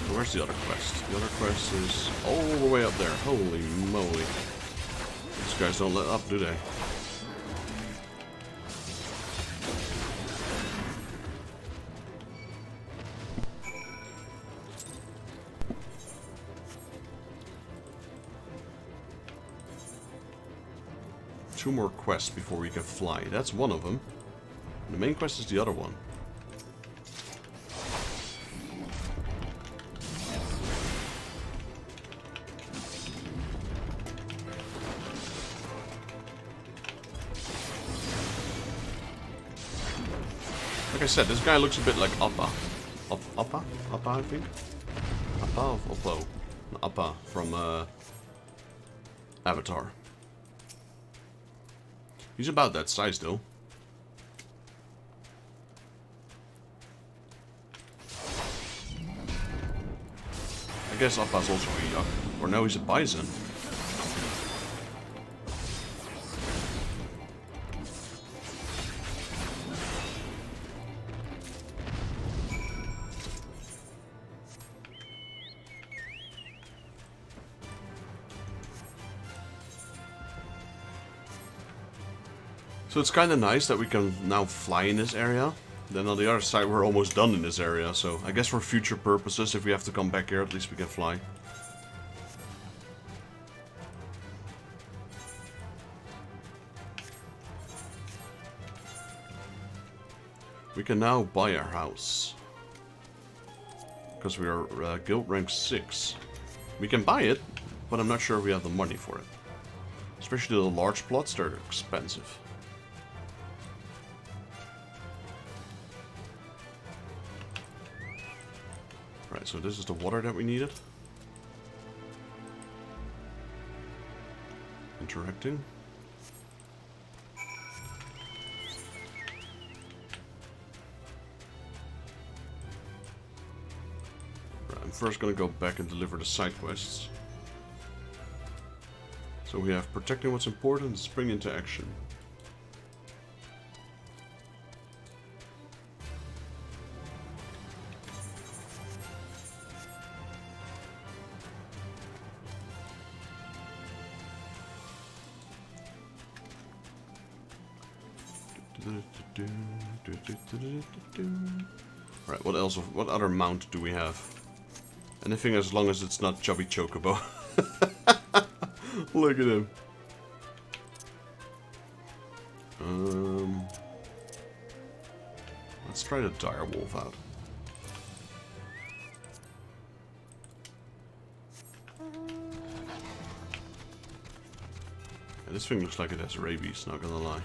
Where's the other quest? The other quest is all the way up there. Holy moly. These guys don't let up, do they? Two more quests before we can fly. That's one of them. The main quest is the other one. Like I said, this guy looks a bit like Appa. Appa, I think? Appa of Oppo. Appa from Avatar. He's about that size, though. I guess Appa's also a yak. Or no, he's a bison. So it's kind of nice that we can now fly in this area. Then on the other side we're almost done in this area, so I guess for future purposes, if we have to come back here, at least we can fly. We can now buy our house. Because we are guild rank 6. We can buy it, but I'm not sure we have the money for it. Especially the large plots, they're expensive. Right, so this is the water that we needed. Interacting. Right, I'm first gonna go back and deliver the side quests. So we have protecting what's important and spring into action. Right, what else? What other mount do we have? Anything as long as it's not Chubby Chocobo. Look at him. Let's try the dire wolf out. Yeah, this thing looks like it has rabies, not gonna lie.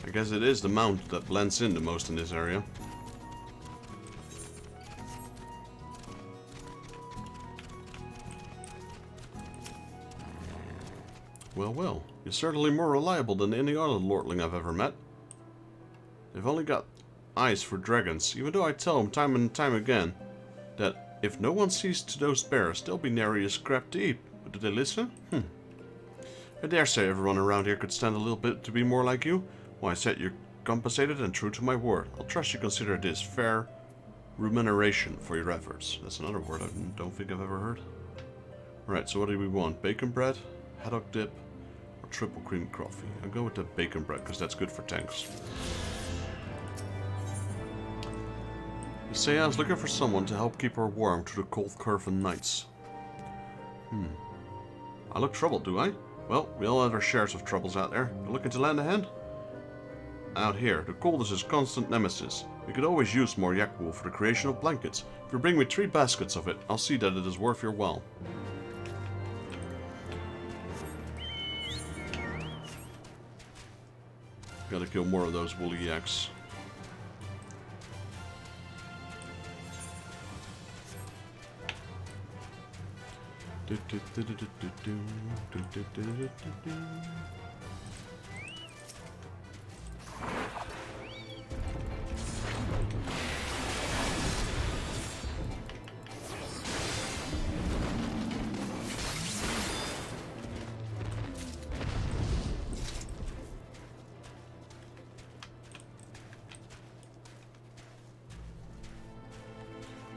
I guess it is the mount that blends in the most in this area. Well, well, you're certainly more reliable than any other lordling I've ever met. They've only got eyes for dragons, even though I tell them time and time again that if no one sees to those bears, they'll be nary a scrap to eat. But do they listen? I dare say everyone around here could stand a little bit to be more like you. Why, I said you're compensated and true to my word. I'll trust you consider this fair remuneration for your efforts. That's another word I don't think I've ever heard. Alright, so what do we want? Bacon bread, haddock dip, or triple cream coffee? I'll go with the bacon bread, because that's good for tanks. Eorzea is looking for someone to help keep her warm through the cold Curvan nights. I look troubled, do I? Well, we all have our shares of troubles out there. You looking to lend a hand? Out here, the cold is his constant nemesis. We could always use more yak wool for the creation of blankets. If you bring me 3 baskets of it, I'll see that it is worth your while. Gotta kill more of those woolly yaks.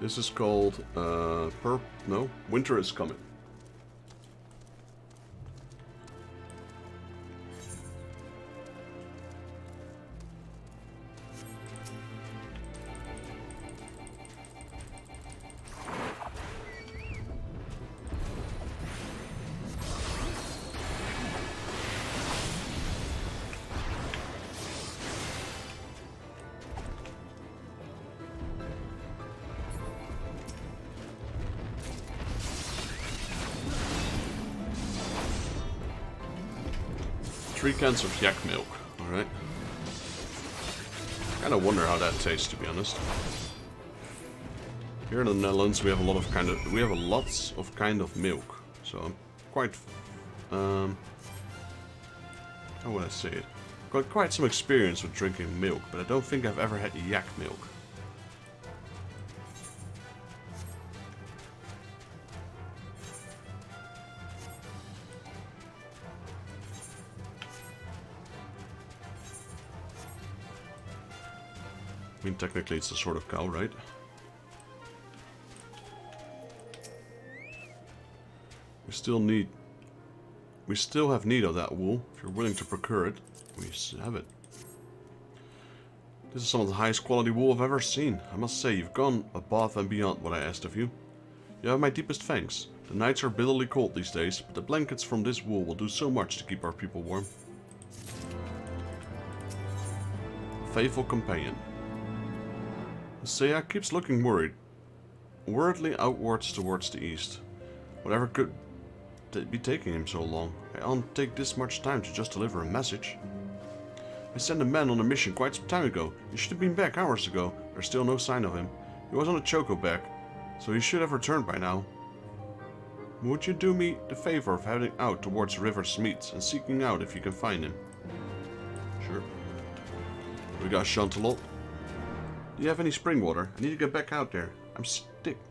This is called, Winter is Coming. Three cans of yak milk, alright. Kinda wonder how that tastes, to be honest. Here in the Netherlands we have lots of kind of milk. So I'm quite how would I say it? Got quite some experience with drinking milk, but I don't think I've ever had yak milk. I mean, technically it's a sort of cow, right? We still have need of that wool. If you're willing to procure it, we have it. This is some of the highest quality wool I've ever seen. I must say, you've gone above and beyond what I asked of you. You have my deepest thanks. The nights are bitterly cold these days, but the blankets from this wool will do so much to keep our people warm. Faithful companion. Eorzea keeps looking worriedly outwards towards the east. Whatever could be taking him so long? I don't take this much time to just deliver a message. I sent a man on a mission quite some time ago. He should have been back hours ago. There's still no sign of him. He was on a chocoback, so he should have returned by now. Would you do me the favor of heading out towards River Smeets and seeking out if you can find him? Sure. We got Chantalot. Do you have any spring water? I need to get back out there. I'm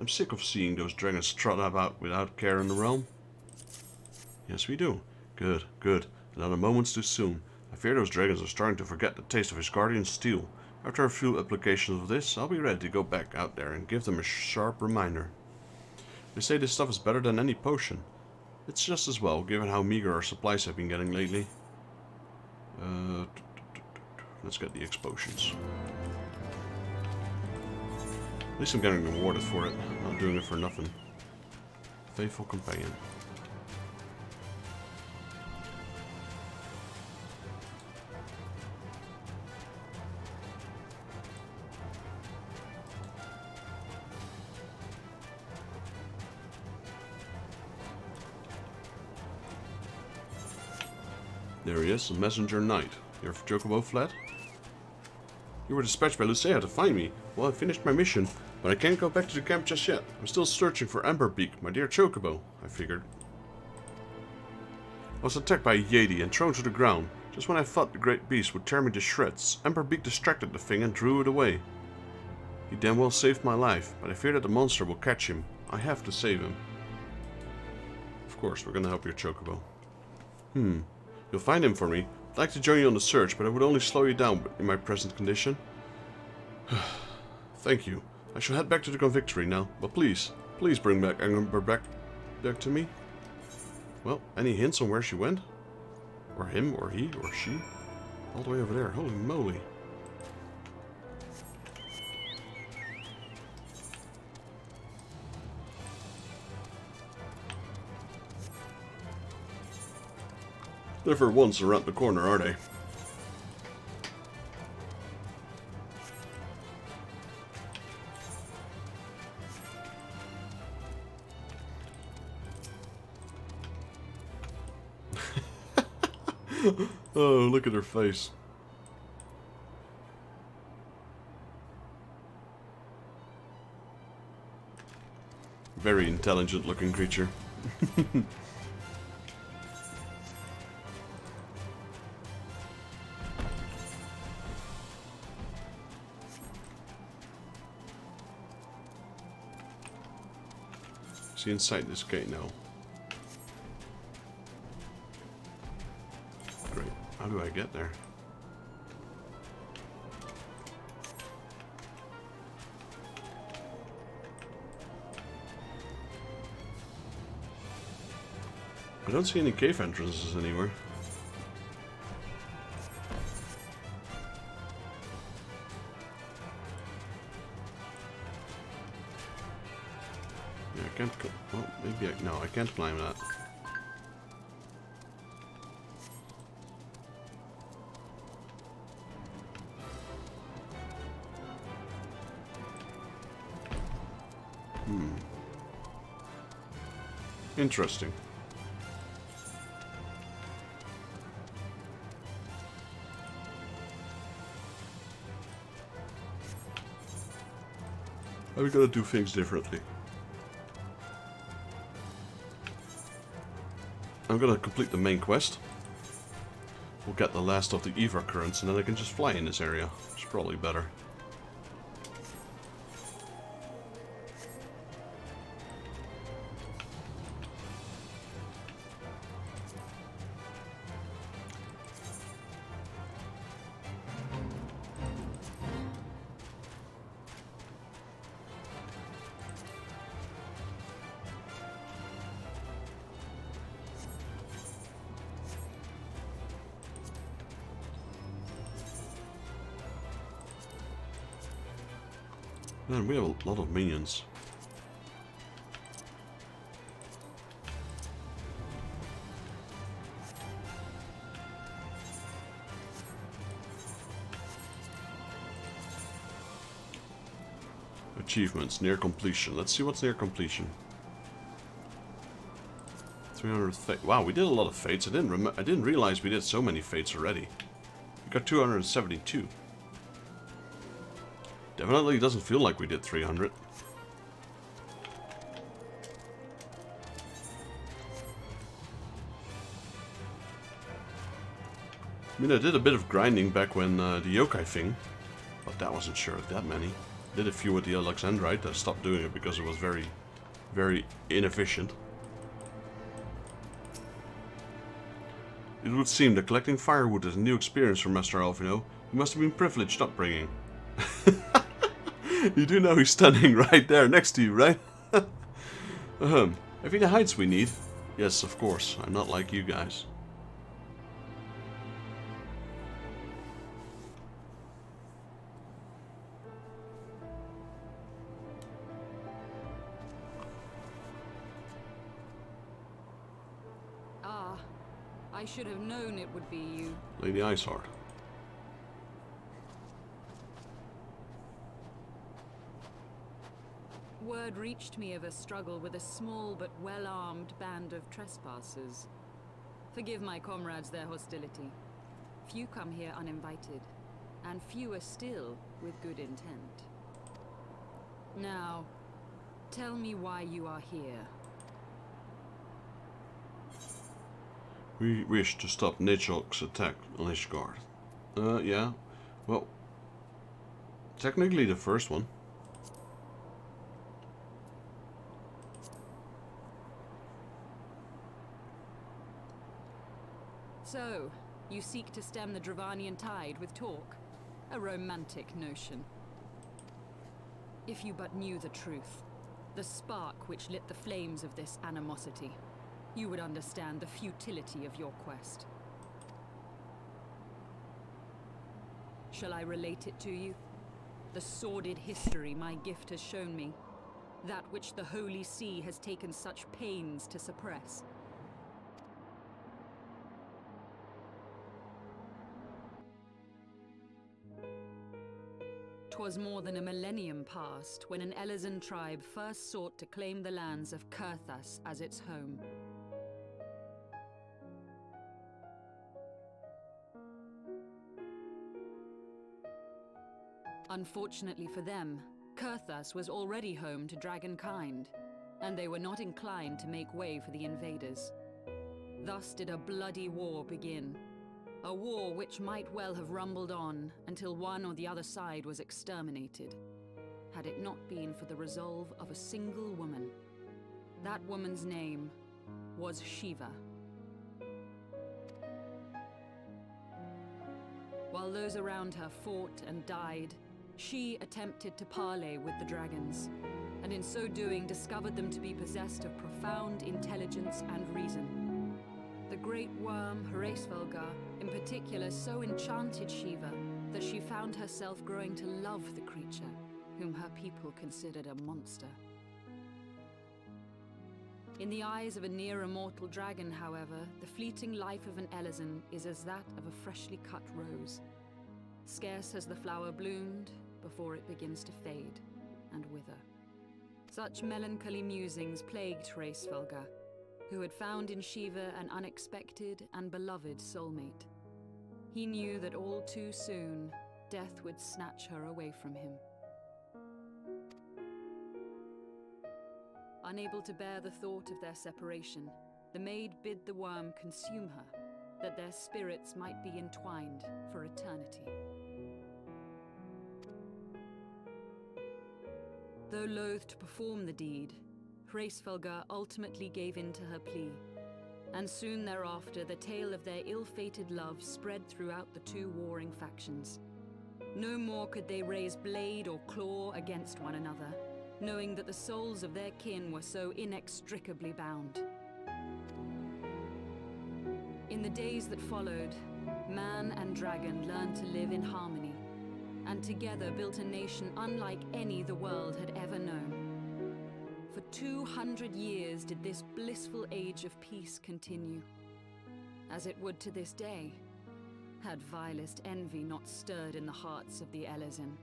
sick of seeing those dragons trot about without care in the realm. Yes, we do. Good, good. Another moment's too soon. I fear those dragons are starting to forget the taste of his guardian steel. After a few applications of this, I'll be ready to go back out there and give them a sharp reminder. They say this stuff is better than any potion. It's just as well, given how meager our supplies have been getting lately. Let's get the explosions. At least I'm getting rewarded for it. I'm not doing it for nothing. Faithful companion. There he is, a messenger knight. Your chocobo fled? You were dispatched by Eorzea to find me. Well, I finished my mission, but I can't go back to the camp just yet. I'm still searching for Emberbeak, my dear chocobo, I figured. I was attacked by a Yeti and thrown to the ground. Just when I thought the great beast would tear me to shreds, Emberbeak distracted the thing and drew it away. He damn well saved my life, but I fear that the monster will catch him. I have to save him. Of course, we're gonna help your chocobo. You'll find him for me. I'd like to join you on the search, but it would only slow you down in my present condition. Thank you. I shall head back to the convictory now, but please bring back Emberbeak to me. Well, any hints on where she went? Or him, or he, or she? All the way over there. Holy moly. Never once around the corner, are they? Oh, look at her face. Very intelligent looking creature. Is he inside this gate now? Great. How do I get there? I don't see any cave entrances anywhere. Yeah, I can't go. Well, maybe I. No, I can't climb that. Interesting. We gotta do things differently. I'm gonna complete the main quest. We'll get the last of the Eva currents, and then I can just fly in this area. It's probably better. Man, we have a lot of minions. Achievements, near completion. Let's see what's near completion. 300 fate. Wow, we did a lot of fates. I didn't realize we did so many fates already. We got 272. Definitely doesn't feel like we did 300. I mean, I did a bit of grinding back when the yokai thing, but that wasn't sure of that many. Did a few with the Alexandrite. I stopped doing it because it was very, very inefficient. It would seem that collecting firewood is a new experience for Master Alphino. He must have been privileged upbringing. You do know he's standing right there next to you, right? Have you the heights we need? Yes, of course. I'm not like you guys. Ah, I should have known it would be you. Lady Iceheart. Word reached me of a struggle with a small but well-armed band of trespassers. Forgive my comrades their hostility. Few come here uninvited, and fewer still with good intent. Now, tell me why you are here. We wish to stop Nechok's attack on Ishgard. Yeah. Well, technically the first one. So, you seek to stem the Dravanian tide with talk? A romantic notion. If you but knew the truth, the spark which lit the flames of this animosity. you would understand the futility of your quest. Shall I relate it to you? The sordid history my gift has shown me. That which the Holy See has taken such pains to suppress. 'Twas more than a millennium past when an Elezen tribe first sought to claim the lands of Kurthas as its home. Unfortunately for them, Kurthas was already home to dragonkind, and they were not inclined to make way for the invaders. Thus did a bloody war begin. A war which might well have rumbled on until one or the other side was exterminated, had it not been for the resolve of a single woman. That woman's name was Shiva. While those around her fought and died, she attempted to parley with the dragons, and in so doing discovered them to be possessed of profound intelligence and reason. The great worm, Hraesvelgar, in particular so enchanted Shiva that she found herself growing to love the creature, whom her people considered a monster. In the eyes of a near-immortal dragon, however, the fleeting life of an Elezen is as that of a freshly cut rose. Scarce has the flower bloomed before it begins to fade and wither. Such melancholy musings plagued Hraesvelgar, who had found in Shiva an unexpected and beloved soulmate. He knew that all too soon, death would snatch her away from him. Unable to bear the thought of their separation, the maid bid the worm consume her, that their spirits might be entwined for eternity. Though loath to perform the deed, Hraesvelgar ultimately gave in to her plea, and soon thereafter the tale of their ill-fated love spread throughout the two warring factions. No more could they raise blade or claw against one another, knowing that the souls of their kin were so inextricably bound. In the days that followed, man and dragon learned to live in harmony, and together built a nation unlike any the world had ever known. For 200 years did this blissful age of peace continue, as it would to this day, had vilest envy not stirred in the hearts of the Elezen.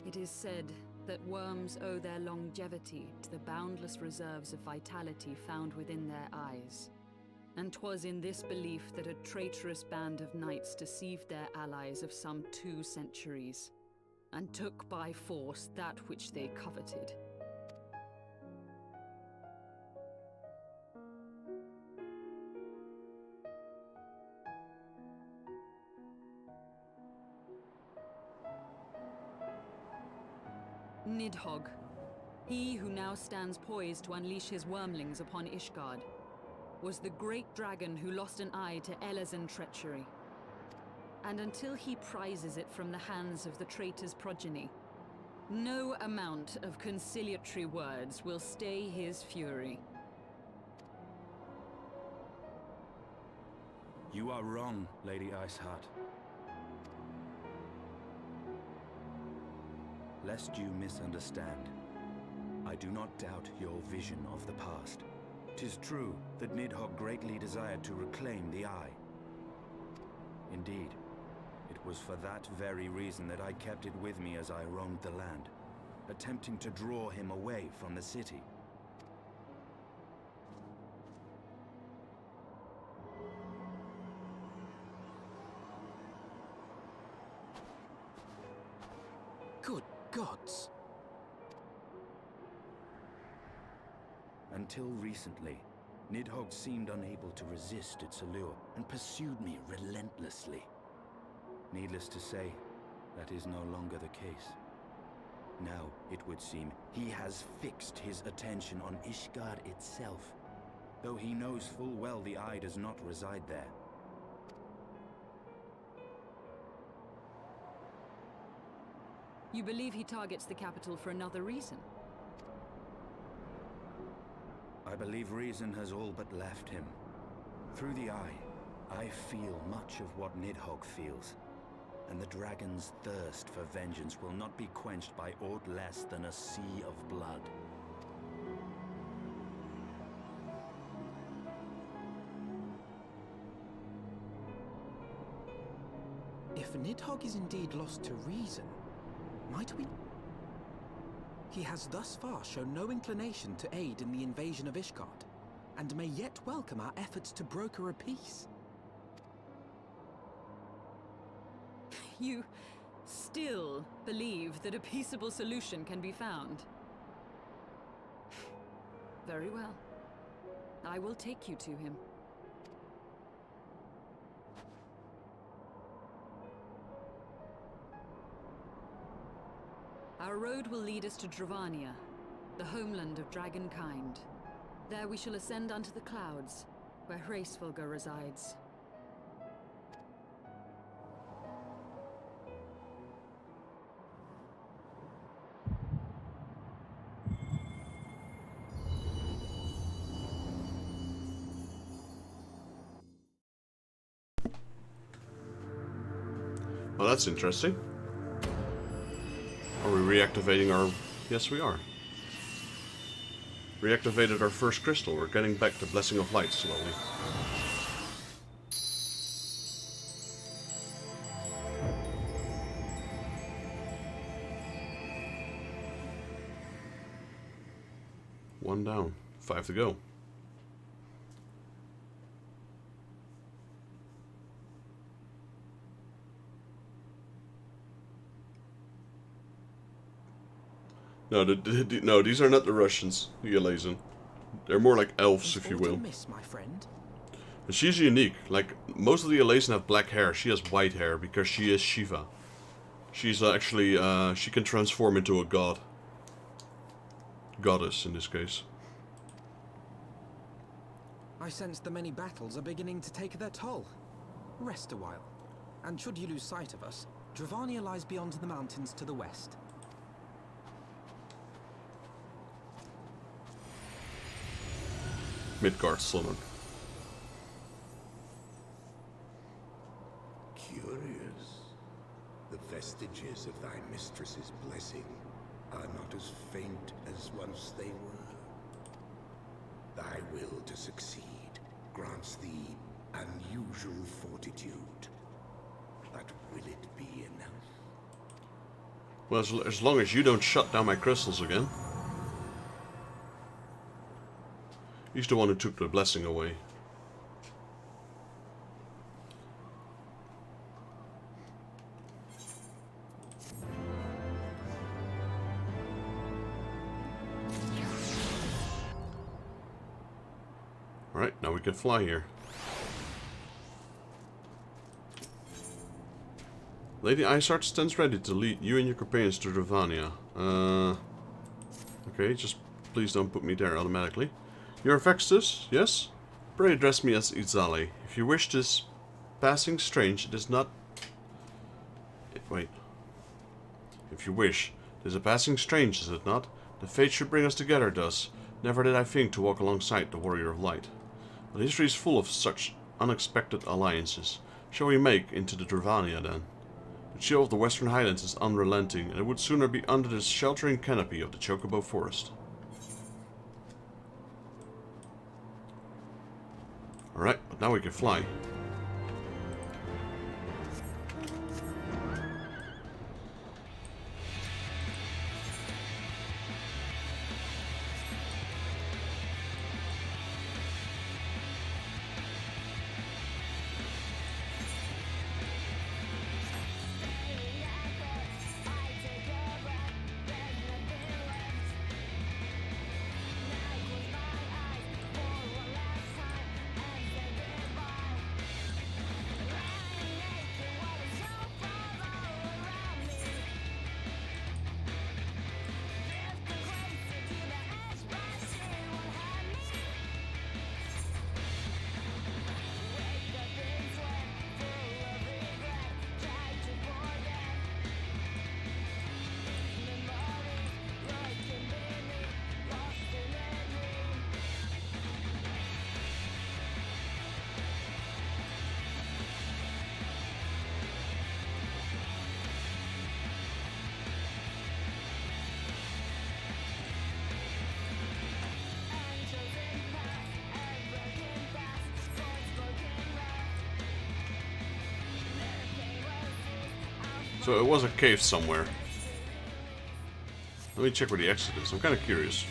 It is said that worms owe their longevity to the boundless reserves of vitality found within their eyes. And 'twas in this belief that a traitorous band of knights deceived their allies of some 2 centuries, and took by force that which they coveted. Nidhogg, he who now stands poised to unleash his wormlings upon Ishgard, was the great dragon who lost an eye to Elezen treachery. And until he prizes it from the hands of the traitor's progeny, no amount of conciliatory words will stay his fury. You are wrong, Lady Iceheart. Lest you misunderstand, I do not doubt your vision of the past. 'Tis true that Nidhogg greatly desired to reclaim the Eye. Indeed, it was for that very reason that I kept it with me as I roamed the land, attempting to draw him away from the city. Good gods! Until recently, Nidhogg seemed unable to resist its allure and pursued me relentlessly. Needless to say, that is no longer the case. Now, it would seem, he has fixed his attention on Ishgard itself, though he knows full well the Eye does not reside there. You believe he targets the capital for another reason? I believe reason has all but left him. Through the eye, I feel much of what Nidhogg feels. And the dragon's thirst for vengeance will not be quenched by aught less than a sea of blood. If Nidhogg is indeed lost to reason, might we... He has thus far shown no inclination to aid in the invasion of Ishgard, and may yet welcome our efforts to broker a peace. You still believe that a peaceable solution can be found? Very well. I will take you to him. Our road will lead us to Dravania, the homeland of dragonkind. There we shall ascend unto the clouds, where Hraesvelgr resides. Well, that's interesting. Are we reactivating our... Yes, we are. Reactivated our first crystal. We're getting back to Blessing of Light slowly. One down. 5 to go. No, no, these are not the Russians, the Elazin. They're more like elves, if you will. Miss, my friend. But she's unique. Like, most of the Elazin have black hair. She has white hair because she is Shiva. She's actually, she can transform into a god. Goddess, in this case. I sense the many battles are beginning to take their toll. Rest a while. And should you lose sight of us, Dravania lies beyond the mountains to the west. Midgard Summoner. Curious. The vestiges of thy mistress's blessing are not as faint as once they were. Thy will to succeed grants thee unusual fortitude. But will it be enough? Well, as long as you don't shut down my crystals again. He's the one who took the blessing away. Alright, now we can fly here. Lady Isart stands ready to lead you and your companions to Dravania. Okay, just please don't put me there automatically. You're Vextus, yes? Pray address me as Itzale. If you wish this passing strange, it is not... Wait. If you wish, it is a passing strange, is it not? The fate should bring us together thus. Never did I think to walk alongside the Warrior of Light. But history is full of such unexpected alliances. Shall we make into the Dravania then? The chill of the Western Highlands is unrelenting, and it would sooner be under the sheltering canopy of the Chocobo Forest. Alright, but now we can fly. So it was a cave somewhere. Let me check where the exit is. I'm kind of curious.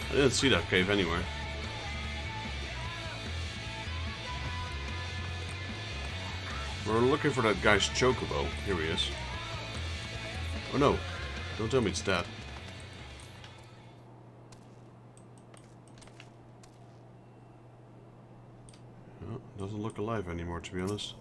I didn't see that cave anywhere. We're looking for that guy's chocobo. Here he is. Oh no. Don't tell me it's that. Oh, doesn't look alive anymore, to be honest.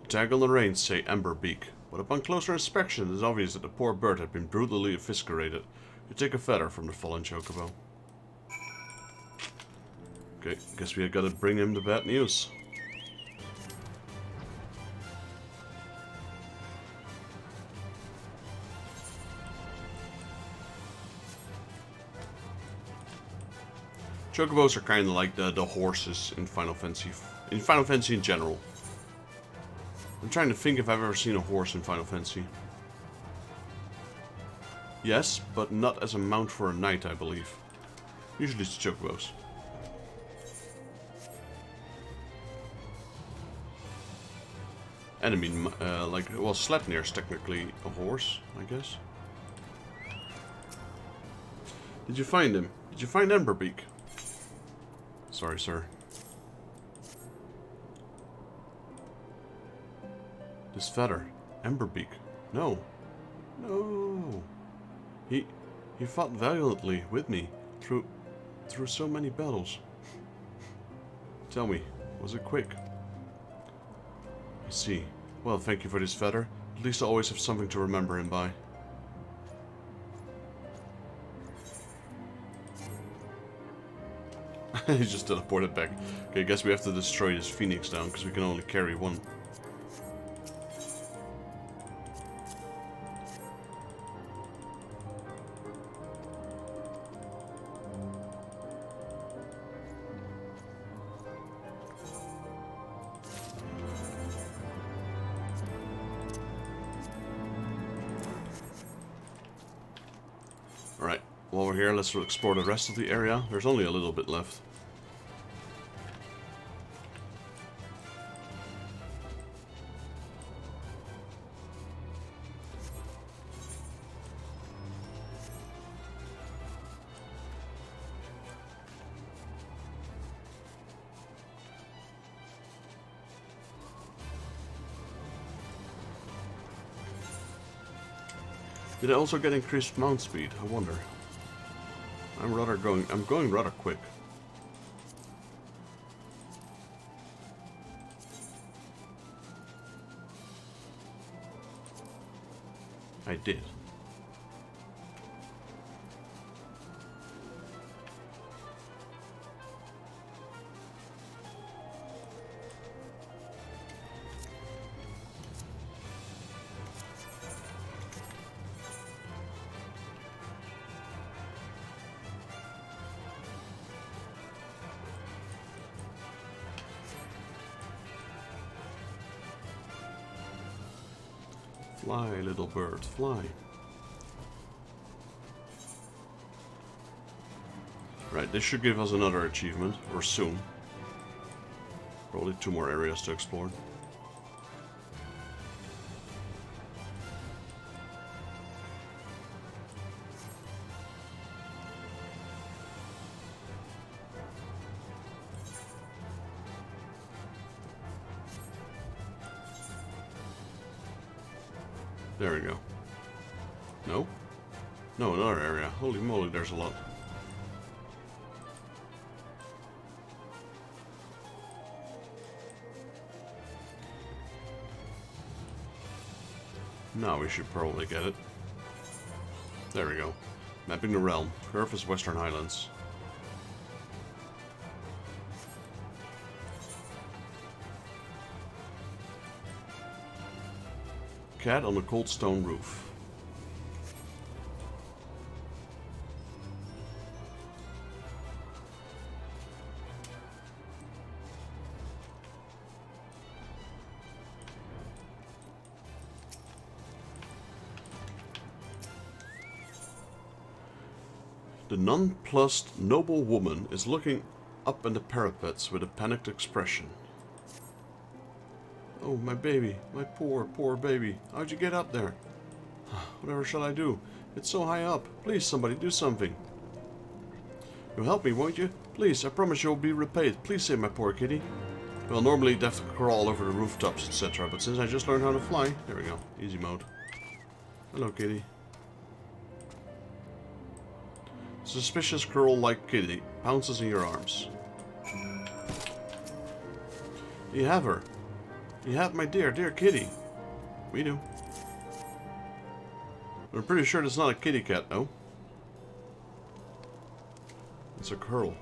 The tag on the reins say Emberbeak, but upon closer inspection it is obvious that the poor bird had been brutally eviscerated. You take a feather from the fallen chocobo. Okay, guess we gotta bring him the bad news. Chocobos are kind of like the horses in Final Fantasy. In Final Fantasy in general. I'm trying to think if I've ever seen a horse in Final Fantasy. Yes, but not as a mount for a knight, I believe. Usually it's chocobos. And I mean, like, well, Sleipnir is technically a horse, I guess. Did you find him? Did you find Emberbeak? Sorry, sir. This feather. Emberbeak. No. No. He fought valiantly with me through so many battles. Tell me, was it quick? I see. Well, thank you for this feather. At least I always have something to remember him by. He just teleported back. Okay, I guess we have to destroy this phoenix down, because we can only carry one. Alright, while we're here, let's explore the rest of the area. There's only a little bit left. Did I also get increased mount speed? I wonder. I'm going rather quick. I did. Fly, little bird, fly. Right, this should give us another achievement, or soon. Probably 2 more areas to explore. There we go. No? No, another area. Holy moly, there's a lot. Now we should probably get it. There we go. Mapping the realm. Earth is Western Highlands. Cat on a cold stone roof. The nonplussed noble woman is looking up in the parapets with a panicked expression. Oh, my baby. My poor, poor baby. How'd you get up there? Whatever shall I do? It's so high up. Please, somebody, do something. You'll help me, won't you? Please, I promise you'll be repaid. Please save my poor kitty. Well, normally you'd have to crawl over the rooftops, etc. But since I just learned how to fly, there we go. Easy mode. Hello, kitty. Suspicious girl-like kitty pounces in your arms. You have her. You have my dear, dear kitty. We do. I'm pretty sure it's not a kitty cat, though. It's a curl.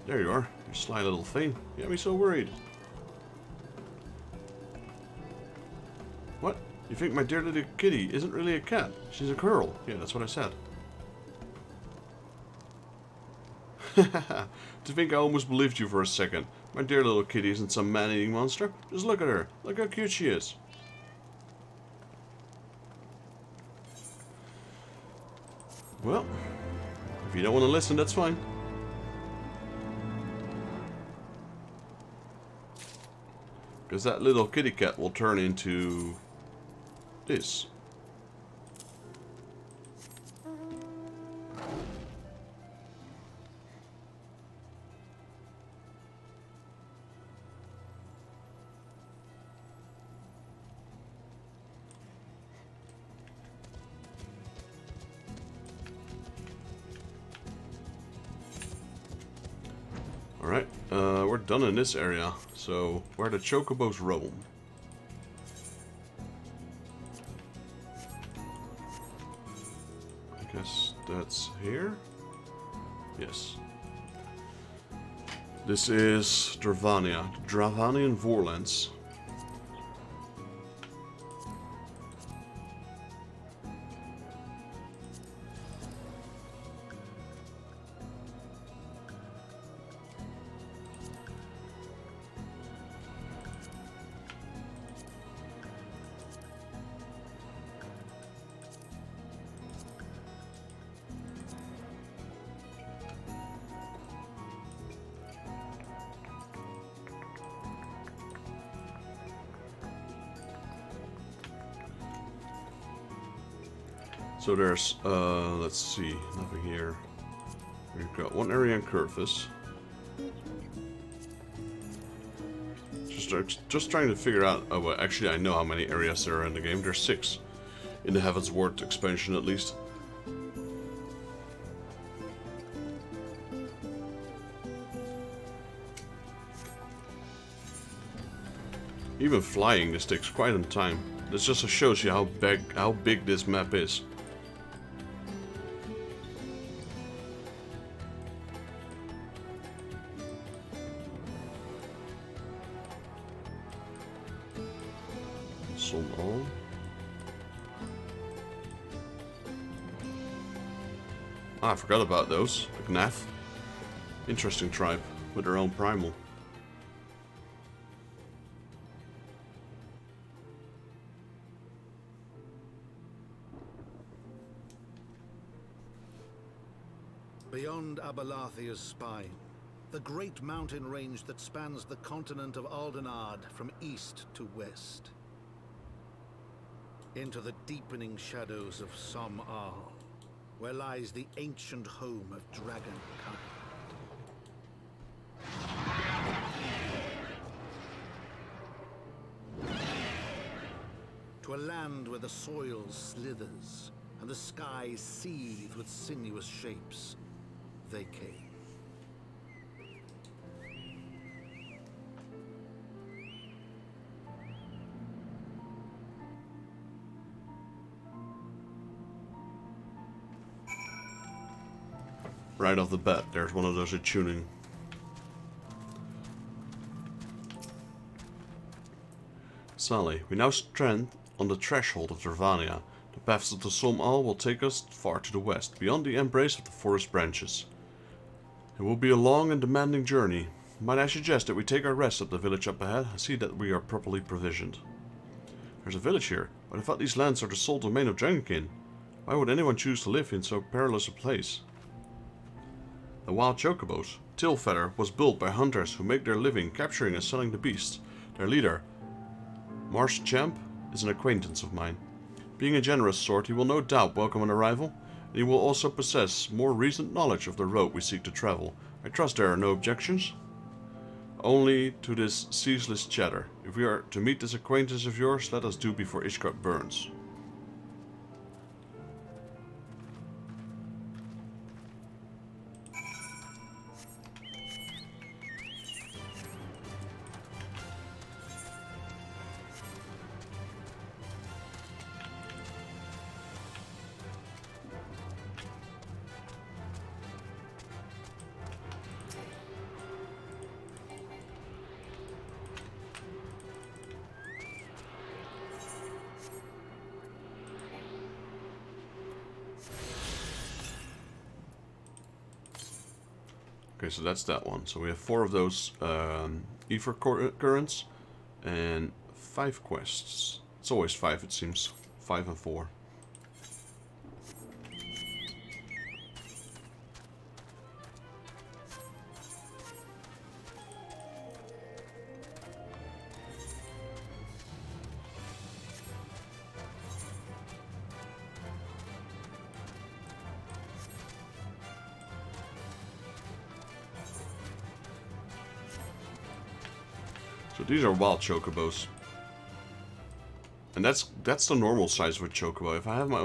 There you are. You sly little thing. You got me so worried. What? You think my dear little kitty isn't really a cat? She's a curl. Yeah, that's what I said. To think I almost believed you for a second. My dear little kitty isn't some man-eating monster. Just look at her. Look how cute she is. Well, if you don't want to listen, that's fine. Because that little kitty cat will turn into this. Alright, we're done in this area, so where the chocobos roam. I guess that's here? Yes. This is Dravania, Dravanian Vorlands. So there's, let's see, nothing here. We've got one area in Curvis. Just trying to figure out, oh well, actually I know how many areas there are in the game. There's 6. In the Heaven's Ward expansion at least. Even flying, this takes quite some time. This just shows you how big this map is. All. Ah, I forgot about those. The Gnaf. Interesting tribe with their own primal. Beyond Abalathia's spine, the great mountain range that spans the continent of Aldenard from east to west. Into the deepening shadows of Som-Al, where lies the ancient home of dragonkind. To a land where the soil slithers and the skies seethe with sinuous shapes, they came. Right off the bat, there's one of those attuning. Sally, we now stand on the threshold of Dravania. The paths to Som-Al will take us far to the west, beyond the embrace of the forest branches. It will be a long and demanding journey. Might I suggest that we take our rest at the village up ahead and see that we are properly provisioned? There's a village here, but I thought these lands are the sole domain of Dragonkin. Why would anyone choose to live in so perilous a place? The wild chocobos. Tailfeather was built by hunters who make their living capturing and selling the beasts. Their leader, Marshchamp, is an acquaintance of mine. Being a generous sort, he will no doubt welcome an arrival, and he will also possess more recent knowledge of the road we seek to travel. I trust there are no objections? Only to this ceaseless chatter. If we are to meet this acquaintance of yours, let us do before Ishgard burns. Okay, so that's that one. So we have 4 of those ether currents and 5 quests. It's always 5, it seems. 5 and 4. So these are wild chocobos, and that's the normal size of a chocobo. If I have my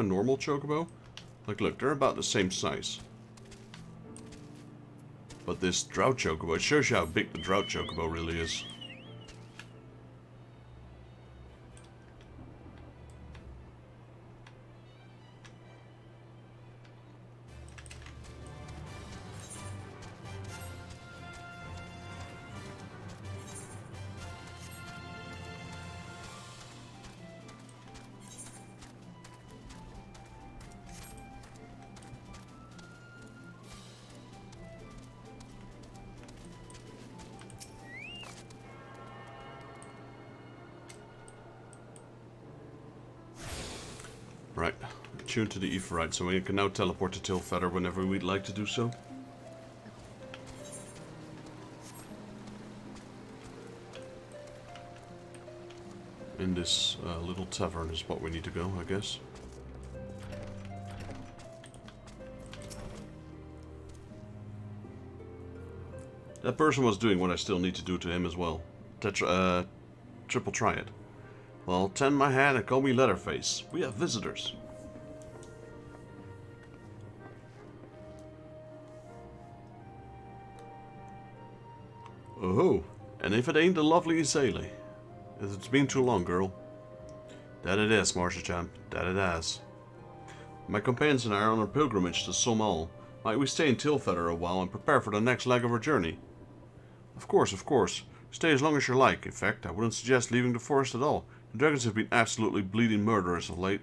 normal chocobo, like look, they're about the same size. But this drought chocobo, it shows you how big the drought chocobo really is. Right, tuned to the Aephorite, so we can now teleport to Tailfeather whenever we'd like to do so. In this little tavern is what we need to go, I guess. That person was doing what I still need to do to him as well. Triple Triad. Well, tend my hat and call me Leatherface. We have visitors. Oh, and if it ain't the lovely Eorzea. It's been too long, girl. That it is, Marshchamp. That it has. My companions and I are on a pilgrimage to Somal. Might we stay in Tailfeather a while and prepare for the next leg of our journey? Of course, of course. Stay as long as you like. In fact, I wouldn't suggest leaving the forest at all. The dragons have been absolutely bleeding murderous of late.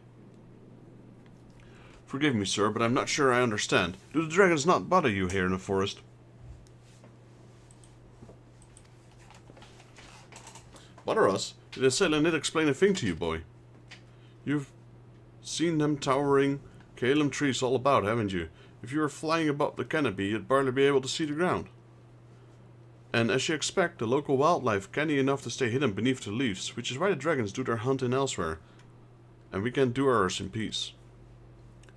Forgive me, sir, but I'm not sure I understand. Do the dragons not bother you here in the forest? Bother us? Did Eorzea not explain a thing to you, boy? You've seen them towering Calum trees all about, haven't you? If you were flying above the canopy, you'd barely be able to see the ground. And as you expect, the local wildlife canny enough to stay hidden beneath the leaves, which is why the dragons do their hunting elsewhere. And we can do ours in peace.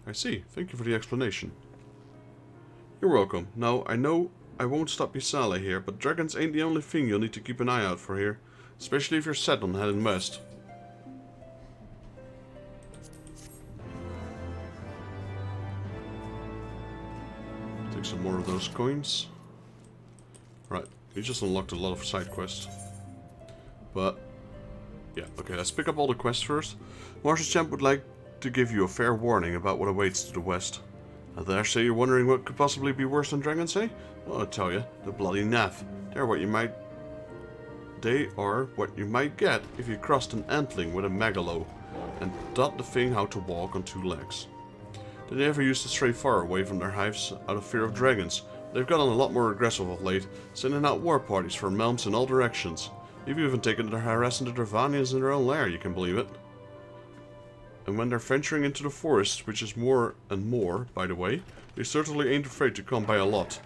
I see. Thank you for the explanation. You're welcome. Now, I know I won't stop you Sally here, but dragons ain't the only thing you'll need to keep an eye out for here. Especially if you're set on heading west. Take some more of those coins. Right. We just unlocked a lot of side quests. But, yeah, okay, let's pick up all the quests first. Marshchamp would like to give you a fair warning about what awaits to the west. I dare say you're wondering what could possibly be worse than dragons, eh? Well, I'll tell you, the bloody naff. They are what you might get if you crossed an antling with a megalo and taught the thing how to walk on 2 legs. They never used to stray far away from their hives out of fear of dragons. They've gotten a lot more aggressive of late, sending out war parties for realms in all directions. They've even taken to harassing the Dravanians in their own lair, you can believe it. And when they're venturing into the forest, which is more and more, by the way, they certainly ain't afraid to come by a lot.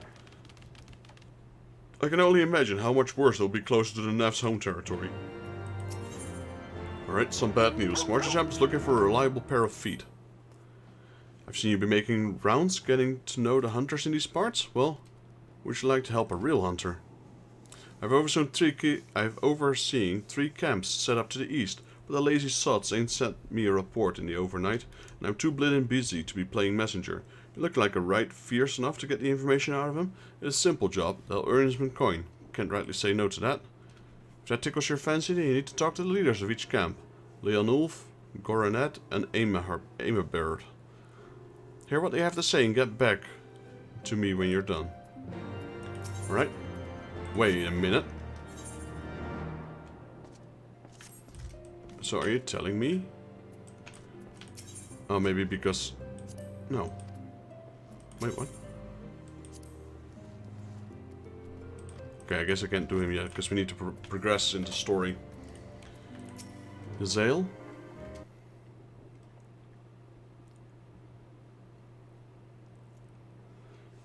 I can only imagine how much worse they'll be closer to the Nav's home territory. Alright, some bad news. Marchachamp is looking for a reliable pair of feet. I've seen you be making rounds, getting to know the hunters in these parts. Well, would you like to help a real hunter? I've overseen 3 camps set up to the east, but the lazy sots ain't sent me a report in the overnight, and I'm too bliddin' busy to be playing messenger. You look like a right fierce enough to get the information out of him. It's a simple job. They'll earn him coin. Can't rightly say no to that. If that tickles your fancy, then you need to talk to the leaders of each camp. Leonulf, Goranet, and Amabird. Hear what they have to say and get back to me when you're done. Alright. Wait a minute. So are you telling me? Oh, maybe because... No. Wait, what? Okay, I guess I can't do him yet, because we need to progress in the story. Zale?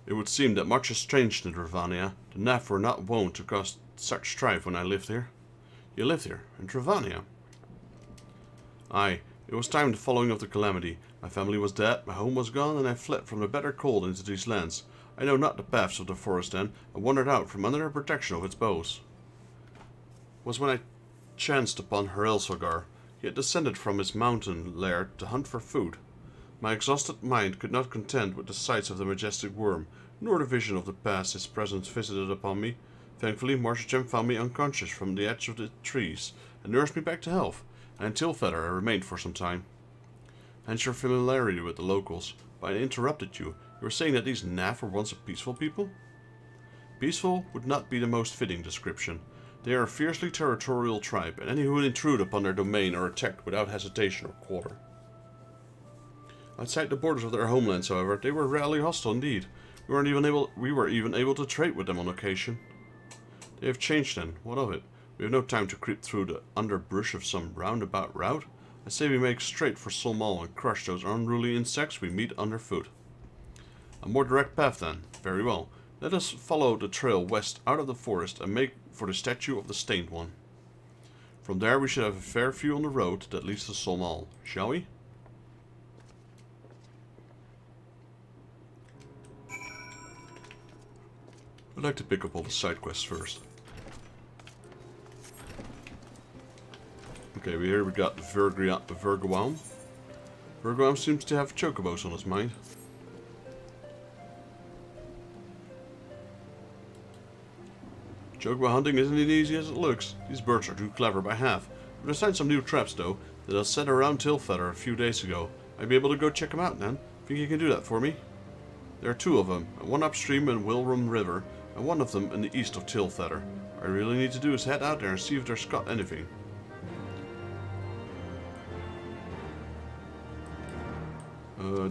It would seem that much has changed in Dravania. The Nav were not wont to cause such strife when I lived here. You lived here, in Dravania? Aye, it was time the following of the Calamity. My family was dead, my home was gone, and I fled from the bitter cold into these lands. I know not the paths of the forest then, and wandered out from under the protection of its boughs. It was when I chanced upon Eorzea. He had descended from his mountain lair to hunt for food. My exhausted mind could not contend with the sights of the majestic worm, nor the vision of the past his presence visited upon me. Thankfully, Marchachamp found me unconscious from the edge of the trees, and nursed me back to health, and in Tilfeather I remained for some time. Hence your familiarity with the locals, but I interrupted you. You were saying that these Nav were once a peaceful people? Peaceful would not be the most fitting description. They are a fiercely territorial tribe, and any who would intrude upon their domain are attacked without hesitation or quarter. Outside the borders of their homelands, however, they were rarely hostile indeed. We were even able to trade with them on occasion. They have changed then. What of it? We have no time to creep through the underbrush of some roundabout route. I say we make straight for Solmal and crush those unruly insects we meet underfoot. A more direct path then. Very well. Let us follow the trail west out of the forest and make for the statue of the Stained One. From there we should have a fair view on the road that leads to Solmal. Shall we? I'd like to pick up all the side quests first. Okay, here we got Vergoam. Vergoam seems to have chocobos on his mind. Chocobo hunting isn't as easy as it looks. These birds are too clever by half. We've assigned some new traps though, that I set around Tilfeather a few days ago. I'd be able to go check them out then. Think you can do that for me? There are 2 of them, one upstream in Wilram River, and one of them in the east of Tilfeather. All I really need to do is head out there and see if there's got anything.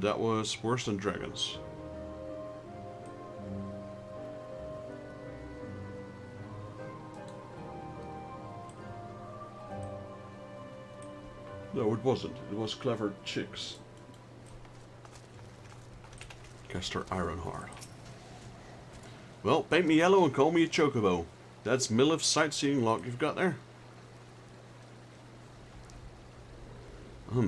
That was Worse Than Dragons. No, it wasn't. It was Clever Chicks. Caster Ironheart. Well, paint me yellow and call me a chocobo. That's Milif's sightseeing log you've got there.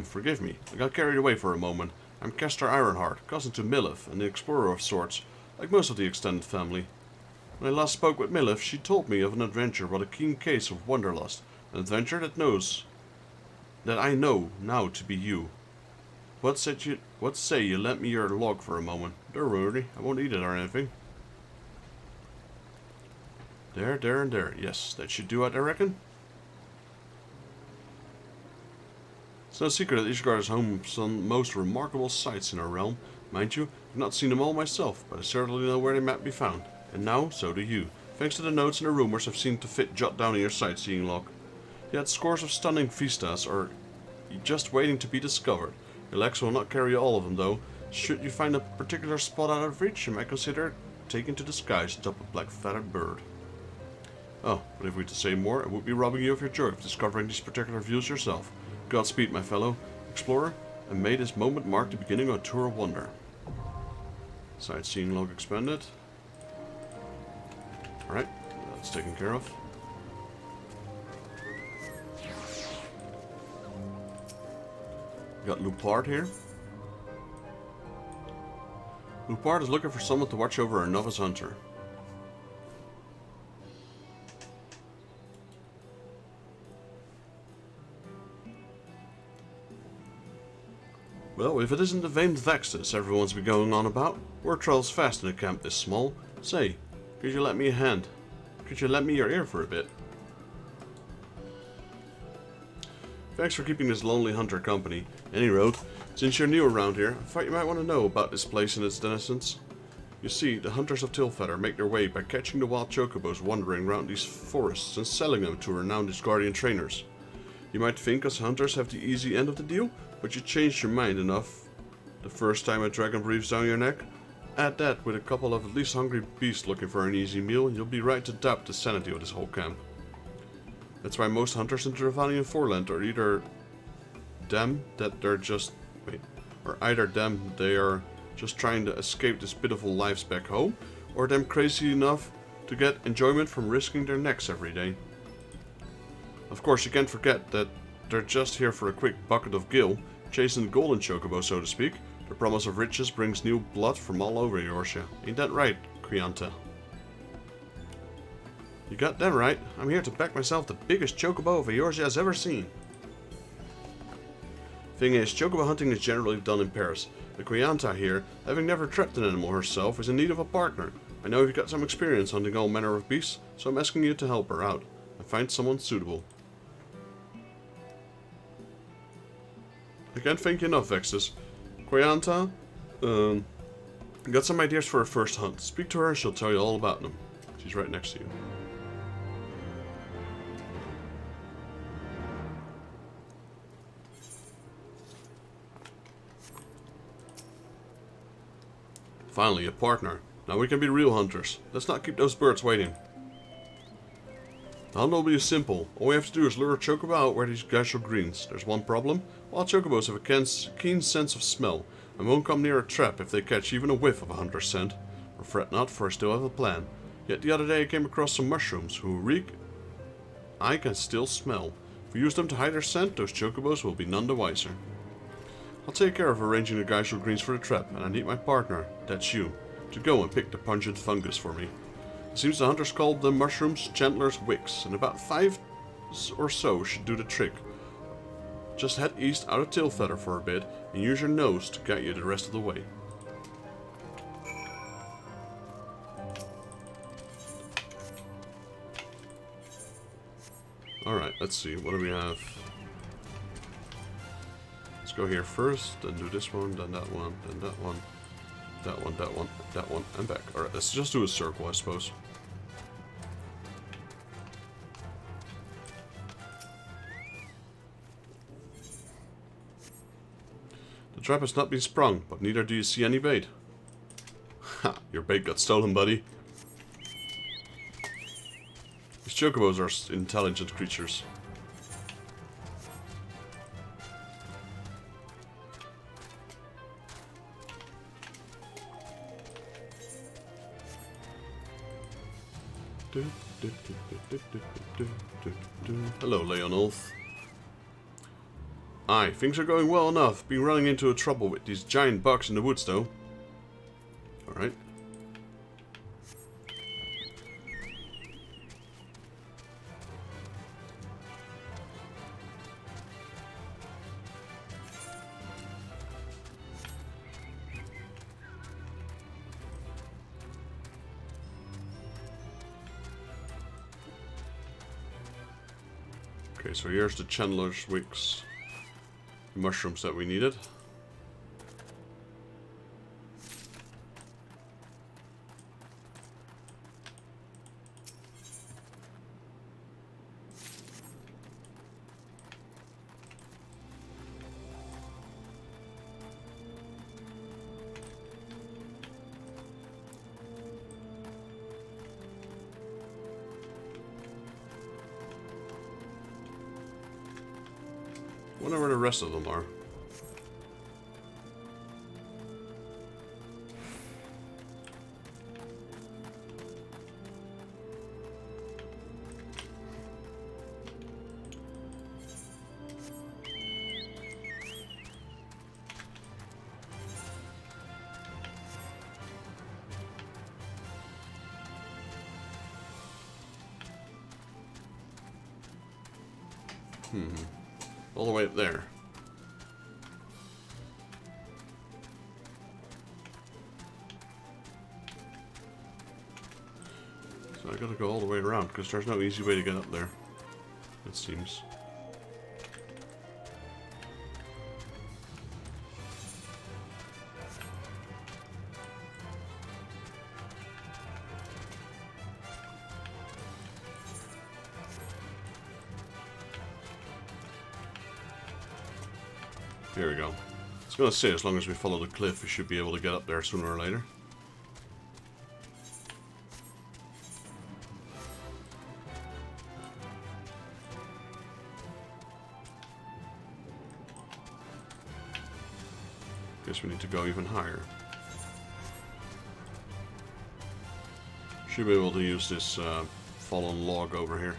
Forgive me. I got carried away for a moment. I'm Caster Ironheart, cousin to Milif, and an explorer of sorts, like most of the extended family. When I last spoke with Milif, she told me of an adventure with a keen case of wanderlust, an adventure that I know now to be you. What say you lend me your log for a moment? Don't worry, I won't eat it or anything. There, and there. Yes, that should do it, I reckon. It's no secret that Ishgard is home to some most remarkable sights in our realm. Mind you, I've not seen them all myself, but I certainly know where they might be found. And now, so do you. Thanks to the notes and the rumors I've seen to fit jot down in your sightseeing log. Yet scores of stunning vistas are just waiting to be discovered. Your legs will not carry all of them, though. Should you find a particular spot out of reach, you might consider taking to the skies atop a black-feathered bird. Oh, but if we were to say more, it would be robbing you of your joy of discovering these particular views yourself. Godspeed, my fellow explorer. And may this moment mark the beginning of a tour of wonder. Sightseeing log expanded. Alright, that's taken care of. Got Lupard here. Lupard is looking for someone to watch over a novice hunter. Well, if it isn't the famed Vextus everyone's been going on about, word travels fast in a camp this small. Say, could you lend me a hand? Could you lend me your ear for a bit? Thanks for keeping this lonely hunter company. Any road, since you're new around here, I thought you might want to know about this place and its denizens. You see, the hunters of Tilfeather make their way by catching the wild chocobos wandering around these forests and selling them to renowned Asgardian trainers. You might think us hunters have the easy end of the deal, but you changed your mind enough the first time a dragon breathes down your neck. Add that with a couple of at least hungry beasts looking for an easy meal, and you'll be right to doubt the sanity of this whole camp. That's why most hunters in the Ravanian Foreland are either either them they are just trying to escape this pitiful lives back home, or them crazy enough to get enjoyment from risking their necks every day. Of course, you can't forget that they're just here for a quick bucket of gil, chasing the golden chocobo, so to speak. The promise of riches brings new blood from all over Eorzea. Ain't that right, Quianta? You got that right. I'm here to back myself the biggest chocobo of Eorzea's ever seen. Thing is, chocobo hunting is generally done in pairs. The Quianta here, having never trapped an animal herself, is in need of a partner. I know you've got some experience hunting all manner of beasts, so I'm asking you to help her out and find someone suitable. I can't thank you enough, Vextus. Quianta, got some ideas for her first hunt. Speak to her and she'll tell you all about them. She's right next to you. Finally, a partner. Now we can be real hunters. Let's not keep those birds waiting. The hunt will be simple. All we have to do is lure a chocobo out where these guys show greens. There's one problem. Wild chocobos have a keen sense of smell and won't come near a trap if they catch even a whiff of a hunter's scent. But fret not, for I still have a plan. Yet the other day I came across some mushrooms who reek I can still smell. If we use them to hide their scent, those chocobos will be none the wiser. I'll take care of arranging the geisel greens for the trap, and I need my partner, that's you, to go and pick the pungent fungus for me. It seems the hunters called them mushrooms Chandler's Wicks, and about 5 or so should do the trick. Just head east out of Tilfeather for a bit, and use your nose to guide you the rest of the way. Alright, let's see, what do we have? Let's go here first, then do this one, then that one, then that one, that one, that one, that one, and back. Alright, let's just do a circle, I suppose. The trap has not been sprung, but neither do you see any bait. Ha! Your bait got stolen, buddy. These chocobos are intelligent creatures. Hello, Leonolf. Aye, things are going well enough. Been running into a trouble with these giant bugs in the woods, though. Alright. Okay, so here's the Chandler's Wicks. The mushrooms that we needed. Wonder where the rest of them are. All the way up there. So I gotta go all the way around, because there's no easy way to get up there, it seems. Here we go. I was gonna say, as long as we follow the cliff, we should be able to get up there sooner or later. Guess we need to go even higher. Should be able to use this fallen log over here.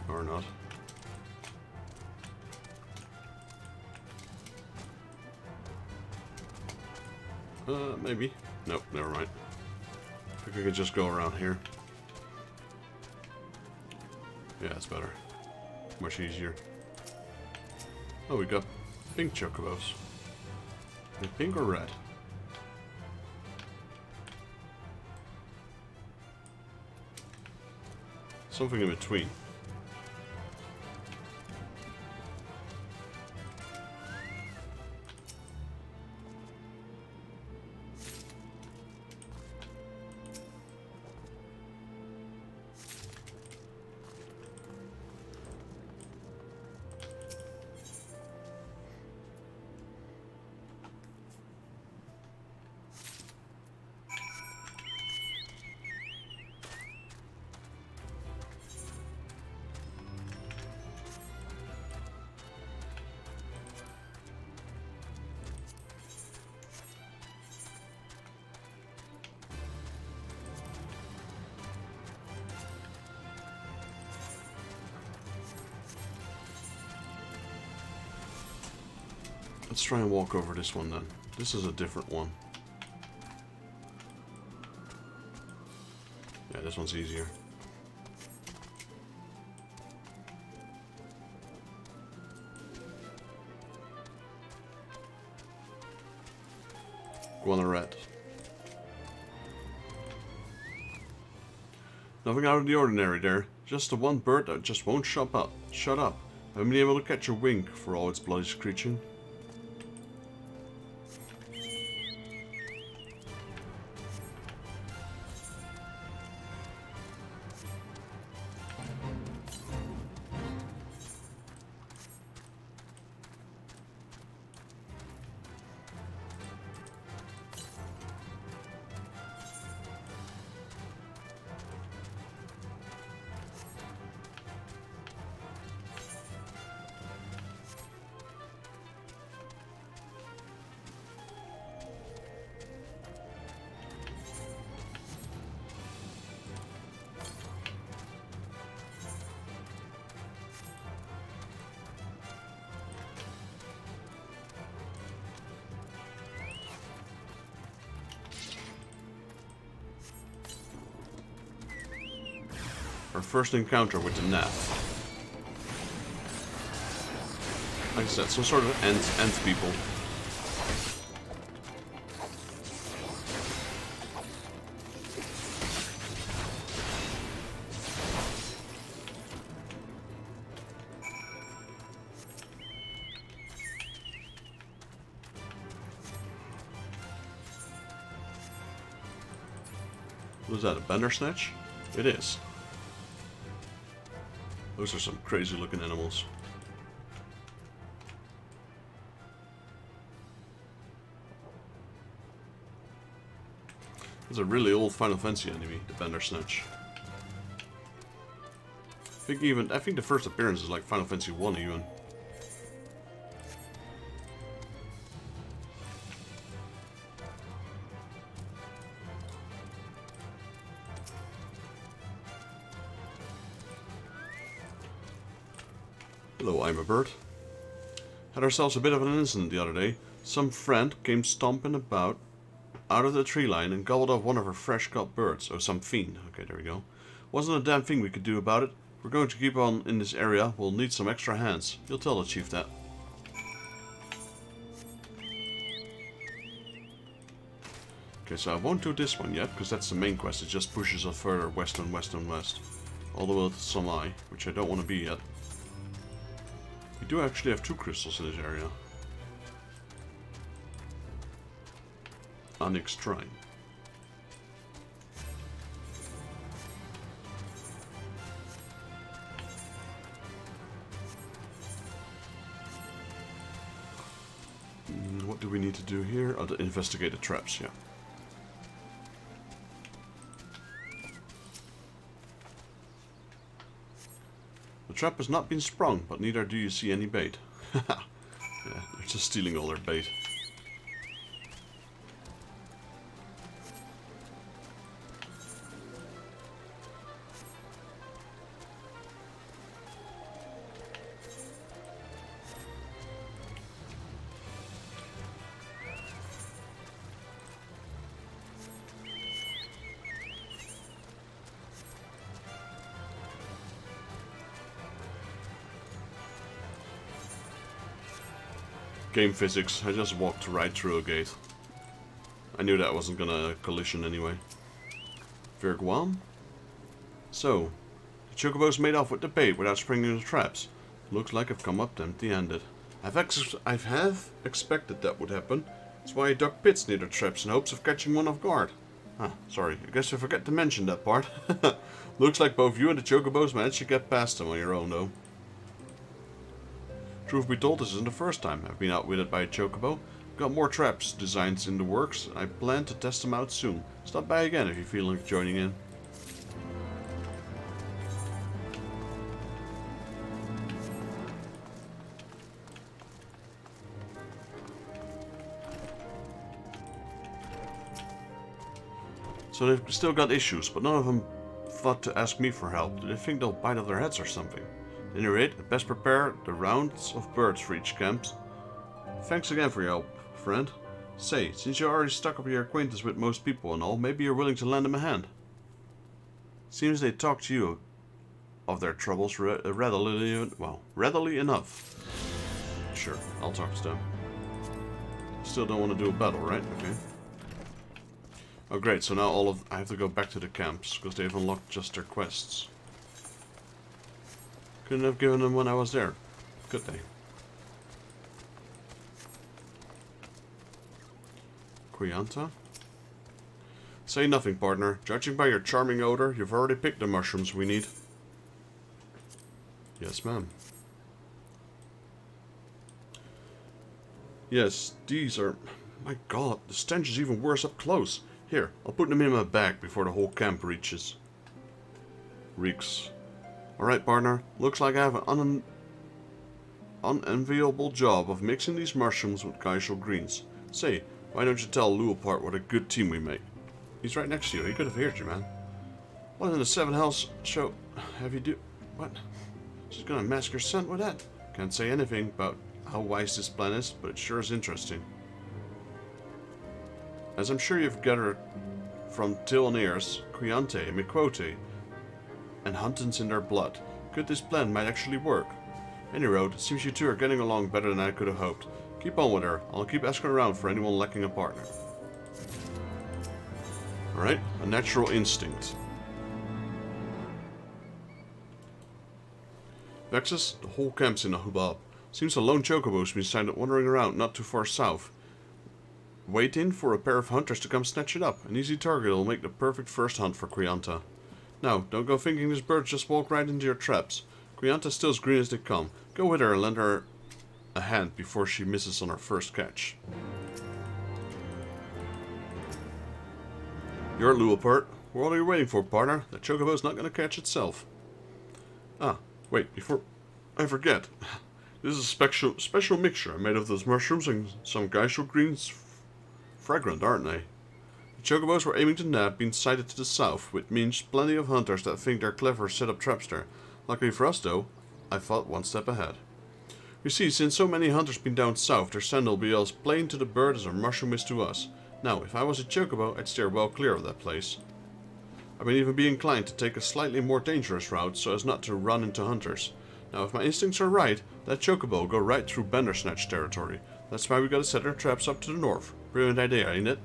Or not. Maybe. Nope, never mind. I think we could just go around here. Yeah, it's better. Much easier. Oh, we got pink chocobos. Are they pink or red? Something in between. Let's try and walk over this one then. This is a different one. Yeah, this one's easier. Go on the red. Nothing out of the ordinary there. Just the one bird that just won't shut up. Shut up. I haven't been able to catch a wink for all its bloody screeching. Our first encounter with the net. Like I said, some sort of ant people. What is that, a bender snatch? It is. Those are some crazy looking animals. It's a really old Final Fantasy enemy, the Bender Snatch. I think the first appearance is like Final Fantasy 1 even. Hello, I'm a bird. Had ourselves a bit of an incident the other day. Some friend came stomping about out of the tree line and gobbled off one of our fresh caught birds. Oh, some fiend. Okay, there we go. Wasn't a damn thing we could do about it. If we're going to keep on in this area, we'll need some extra hands. You'll tell the chief that. Okay, so I won't do this one yet, because that's the main quest. It just pushes us further west and west and west. All the way to Samai, which I don't want to be yet. We do actually have 2 crystals in this area. Onyx Shrine. What do we need to do here? Oh, to investigate the traps, yeah. The trap has not been sprung, but neither do you see any bait. Yeah, they're just stealing all their bait. Game physics, I just walked right through a gate. I knew that wasn't gonna collision anyway. Virguam? So, the chocobo's made off with the bait without springing the traps. Looks like I've come up empty-handed. I have expected that would happen. That's why I dug pits near the traps in hopes of catching one off guard. Ah, sorry, I guess I forgot to mention that part. Looks like both you and the chocobos managed to get past them on your own though. Truth be told, this isn't the first time I've been outwitted by a chocobo. I've got more traps designs in the works, and I plan to test them out soon. Stop by again if you feel like joining in. So they've still got issues, but none of them thought to ask me for help. Do they think they'll bite off their heads or something? At any rate, I'd best prepare the rounds of birds for each camp. Thanks again for your help, friend. Say, since you're already stuck up your acquaintance with most people and all, maybe you're willing to lend them a hand. Seems they talk to you of their troubles readily enough. Sure, I'll talk to them. Still don't want to do a battle, right? Okay. Oh great, so now I have to go back to the camps, because they've unlocked just their quests. Couldn't have given them when I was there, could they? Quianta? Say nothing, partner. Judging by your charming odor, you've already picked the mushrooms we need. Yes, ma'am. Yes, these are... My god, the stench is even worse up close. Here, I'll put them in my bag before the whole camp reaches. Reeks. Alright, partner. Looks like I have an unenviable job of mixing these mushrooms with Kaishal greens. Say, why don't you tell Lou apart what a good team we make? He's right next to you. He could have heard you, man. What in the Seven Hells show have you do? What? She's gonna mask your scent with that? Can't say anything about how wise this plan is, but it sure is interesting. As I'm sure you've gathered from Tilneers, Quiante, Miquote, and Huntons in their blood, could this plan might actually work. Any road, it seems you two are getting along better than I could have hoped. Keep on with her. I'll keep asking around for anyone lacking a partner. Alright, a natural instinct. Vexus, the whole camp's in a hubbub. Seems a lone chocobo's been sighted wandering around not too far south. Waiting for a pair of hunters to come snatch it up. An easy target will make the perfect first hunt for Quianta. Now, don't go thinking this bird just walked right into your traps. Quianta's still as green as they come. Go with her and lend her a hand before she misses on her first catch. You're Luapert. What are you waiting for, partner? The chocobo's not going to catch itself. Ah, wait, before I forget. This is a special mixture made of those mushrooms and some geishal greens. Fragrant, aren't they? The chocobos we're aiming to nab been sighted to the south, which means plenty of hunters that think they're clever set up traps there. Luckily for us, though, I thought one step ahead. You see, since so many hunters been down south, their scent will be as plain to the bird as a mushroom is to us. Now, if I was a chocobo, I'd steer well clear of that place. I may even be inclined to take a slightly more dangerous route so as not to run into hunters. Now, if my instincts are right, that chocobo will go right through Bandersnatch territory. That's why we gotta set our traps up to the north. Brilliant idea, ain't it?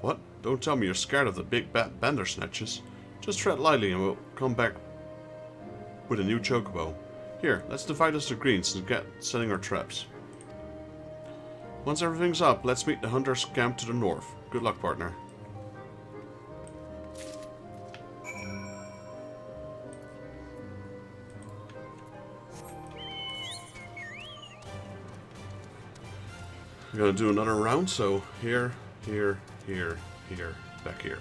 What? Don't tell me you're scared of the big Bandersnatches. Just tread lightly and we'll come back with a new chocobo. Here, let's divide us to greens and get setting our traps. Once everything's up, let's meet the hunters' camp to the north. Good luck, partner. We're gonna do another round, so here, here, here, here, back here.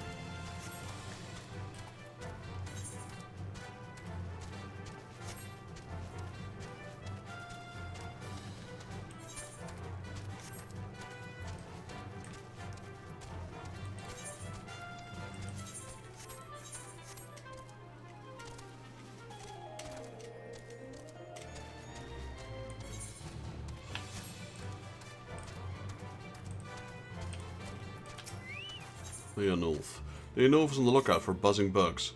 Leonulf. Leonulf is on the lookout for buzzing bugs.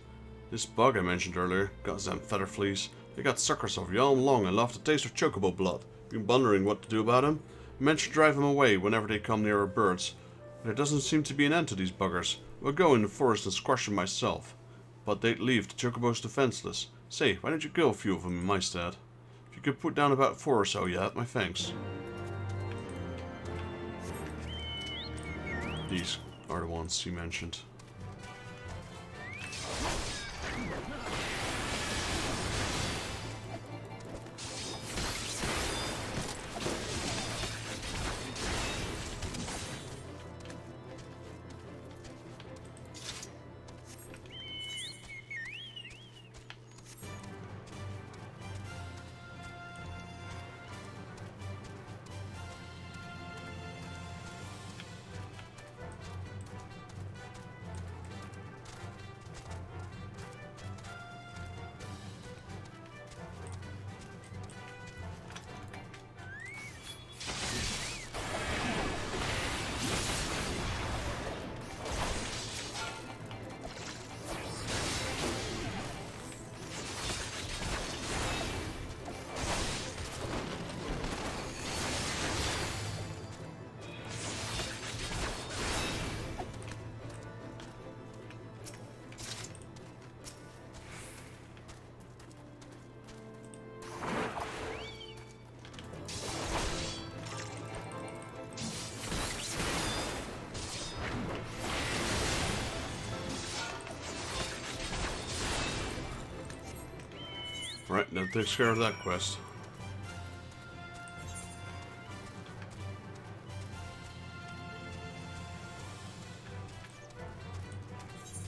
This bug I mentioned earlier, goddamn feather fleas, they got suckers over you all along and love the taste of chocobo blood. Been wondering what to do about them? I meant to drive them away whenever they come near our birds. There doesn't seem to be an end to these buggers. We'll go in the forest and squash them myself. But they'd leave the chocobos defenseless. Say, why don't you kill a few of them in my stead? If you could put down about 4 or so yet, my thanks. These are the ones he mentioned. Right, that takes care of that quest.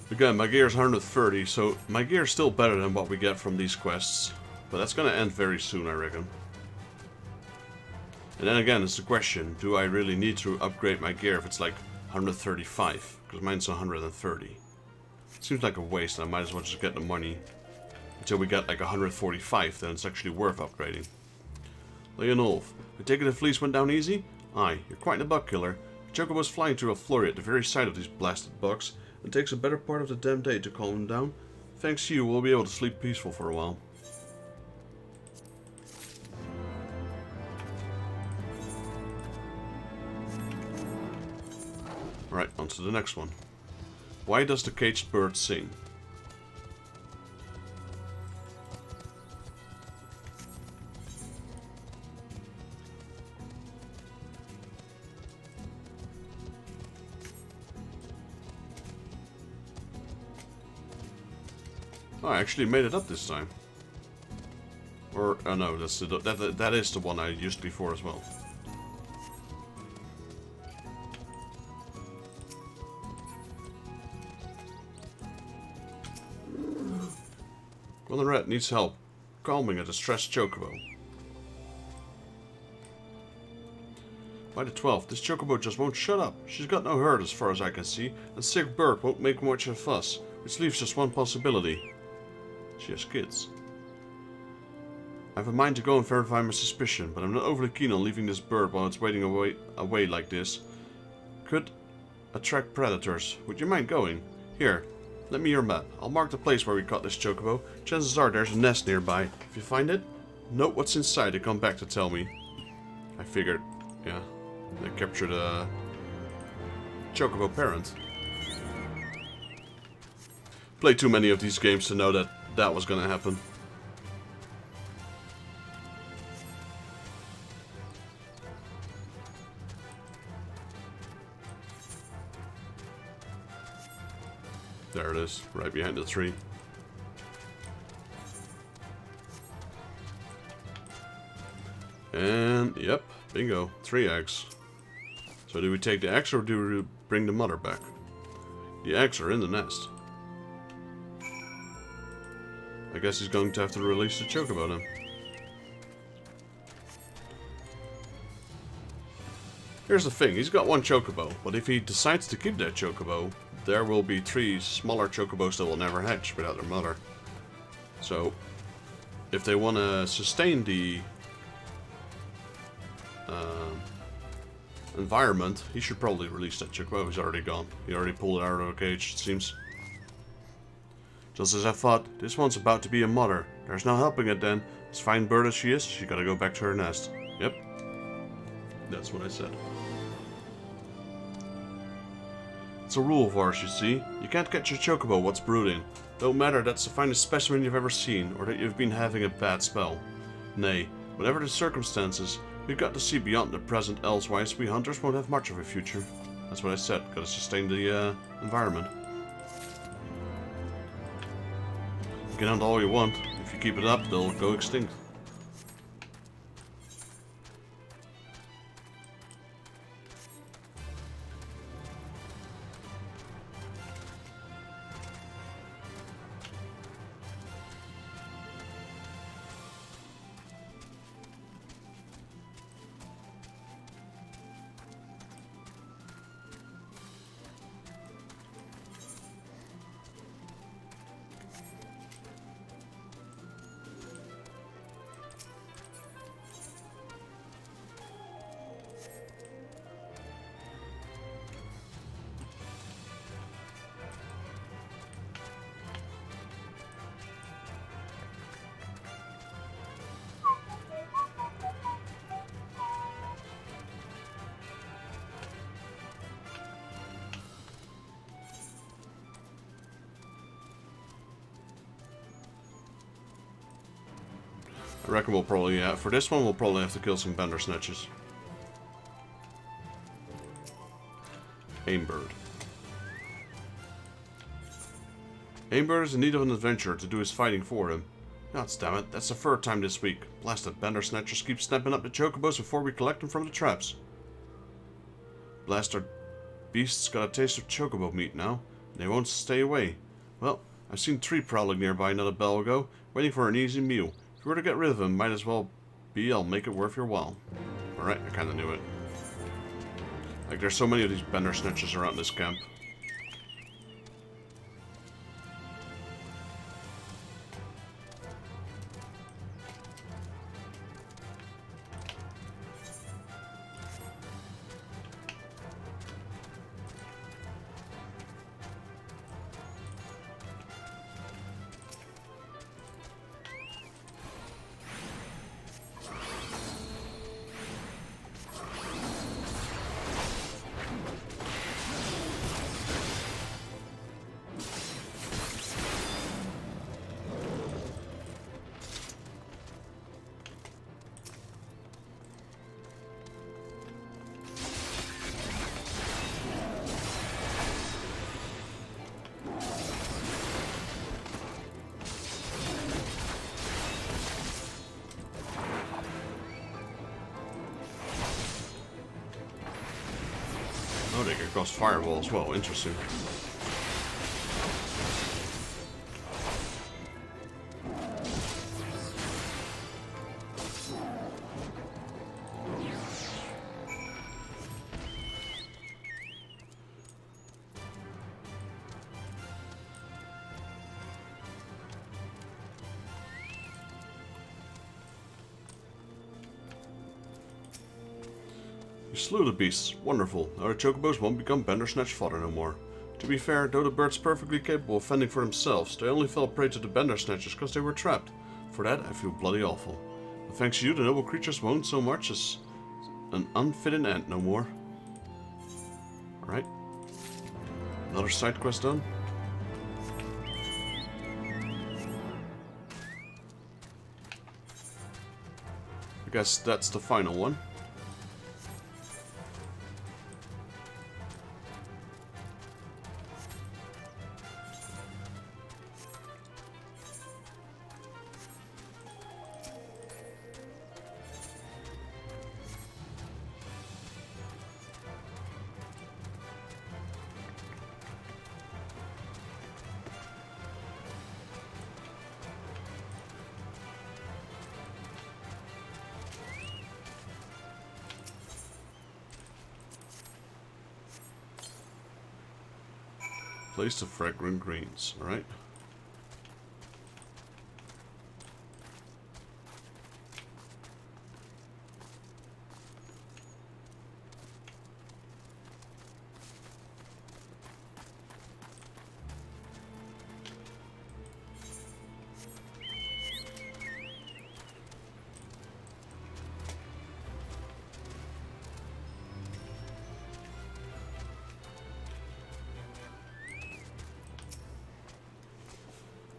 Again, my gear is 130, so my gear is still better than what we get from these quests. But that's gonna end very soon, I reckon. And then again, it's the question, do I really need to upgrade my gear if it's like 135? Because mine's 130. Seems like a waste, and I might as well just get the money until we get like 145, then it's actually worth upgrading. Leonulf, I take it the fleas went down easy? Aye, you're quite a bug killer. Chocobo's flying through a flurry at the very sight of these blasted bugs, and takes a better part of the damn day to calm them down. Thanks to you, we'll be able to sleep peaceful for a while. Right, on to the next one. Why does the caged bird sing? Oh, I actually made it up this time. Or, oh no, that's that is the one I used before as well. Golden Red needs help calming a distressed chocobo. By the 12th, this chocobo just won't shut up. She's got no hurt as far as I can see, and sick bird won't make much of a fuss, which leaves just one possibility. She has kids. I have a mind to go and verify my suspicion, but I'm not overly keen on leaving this bird while it's waiting away like this. Could attract predators. Would you mind going? Here, lend me your map. I'll mark the place where we caught this chocobo. Chances are there's a nest nearby. If you find it, note what's inside and come back to tell me. I figured, yeah, they captured a chocobo parent. Played too many of these games to know that that was gonna happen. There it is, right behind the tree. And, yep, bingo, 3 eggs. So do we take the eggs or do we bring the mother back? The eggs are in the nest. I guess he's going to have to release the chocobo then. Here's the thing, he's got 1 chocobo, but if he decides to keep that chocobo, there will be 3 smaller chocobos that will never hatch without their mother. So, if they want to sustain the environment, he should probably release that chocobo. He's already gone. He already pulled it out of the cage, it seems. Just as I thought, this one's about to be a mother. There's no helping it then. As fine bird as she is, she gotta go back to her nest. Yep. That's what I said. It's a rule of ours, you see. You can't catch your chocobo what's brooding. Don't matter that's the finest specimen you've ever seen, or that you've been having a bad spell. Nay, whatever the circumstances, we've got to see beyond the present, elsewise we hunters won't have much of a future. That's what I said, gotta sustain the environment. You can hunt all you want. If you keep it up, they'll go extinct. I reckon we'll probably, for this one, we'll probably have to kill some bender snatches. Aimbird. Aimbird is in need of an adventurer to do his fighting for him. God damn it, that's the 3rd time this week. Blasted bender snatchers keep snapping up the chocobos before we collect them from the traps. Blaster beasts got a taste of chocobo meat now. They won't stay away. Well, I've seen 3 prowling nearby not a bell ago, waiting for an easy meal. If we were to get rid of him, might as well be I'll make it worth your while. Alright, I kinda knew it. Like, there's so many of these bender snatches around this camp. Oh, they can cross firewall as well. Interesting. You slew the beasts. Wonderful. Now the chocobos won't become Bandersnatch fodder no more. To be fair, though the birds perfectly capable of fending for themselves, they only fell prey to the Bandersnatchers because they were trapped. For that, I feel bloody awful. But thanks to you, the noble creatures won't so much as an unfitting ant no more. Alright. Another side quest done. I guess that's the final one. Place the fragrant greens, alright?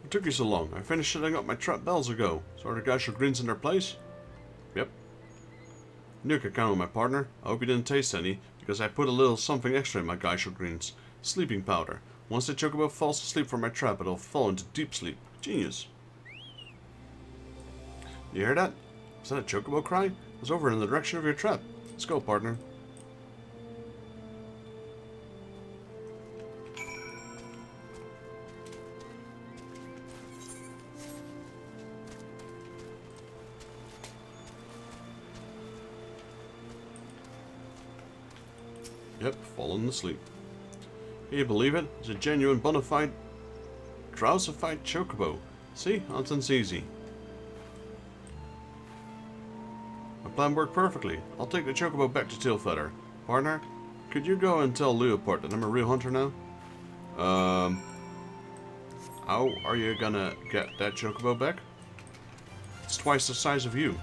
What took you so long? I finished setting up my trap bells ago. So are the Geisha greens in their place? Yep. I knew I could count on my partner. I hope you didn't taste any, because I put a little something extra in my Geisha greens. Sleeping powder. Once the chocobo falls asleep from my trap, it'll fall into deep sleep. Genius. You hear that? Was that a chocobo cry? It was over in the direction of your trap. Let's go, partner. Yep, fallen asleep. Can you believe it? It's a genuine bona fide drowsified chocobo. See? Nonsense easy. My plan worked perfectly. I'll take the chocobo back to Tailfeather. Partner, could you go and tell Leopard that I'm a real hunter now? How are you gonna get that chocobo back? It's twice the size of you.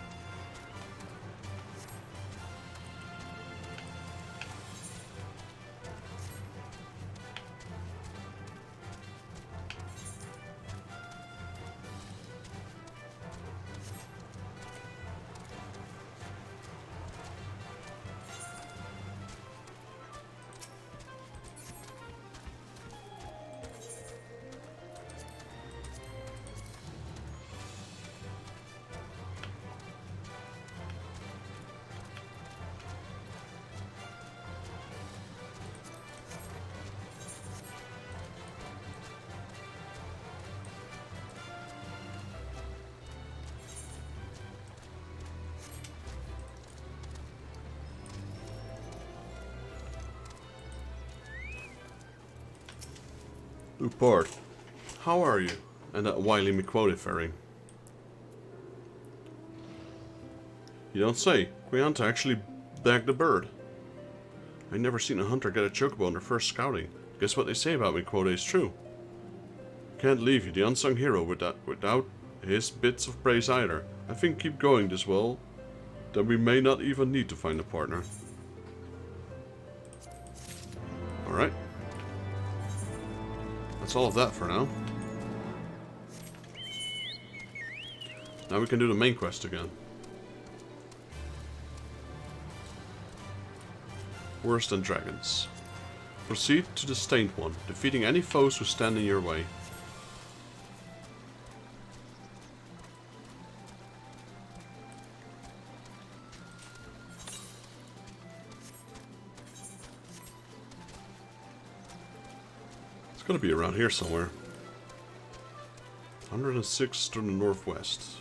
Upard, how are you? And that wily McQuotifering. You don't say. Queen Hunter actually bagged the bird. I never seen a hunter get a chocobo on their first scouting. Guess what they say about McQuote is true. Can't leave you the unsung hero without his bits of praise either. I think keep going this well, then we may not even need to find a partner. Alright. That's all of that for now. Now we can do the main quest again. Worse than dragons. Proceed to the Stained One, defeating any foes who stand in your way. It's gotta be around here somewhere. 106 to the northwest.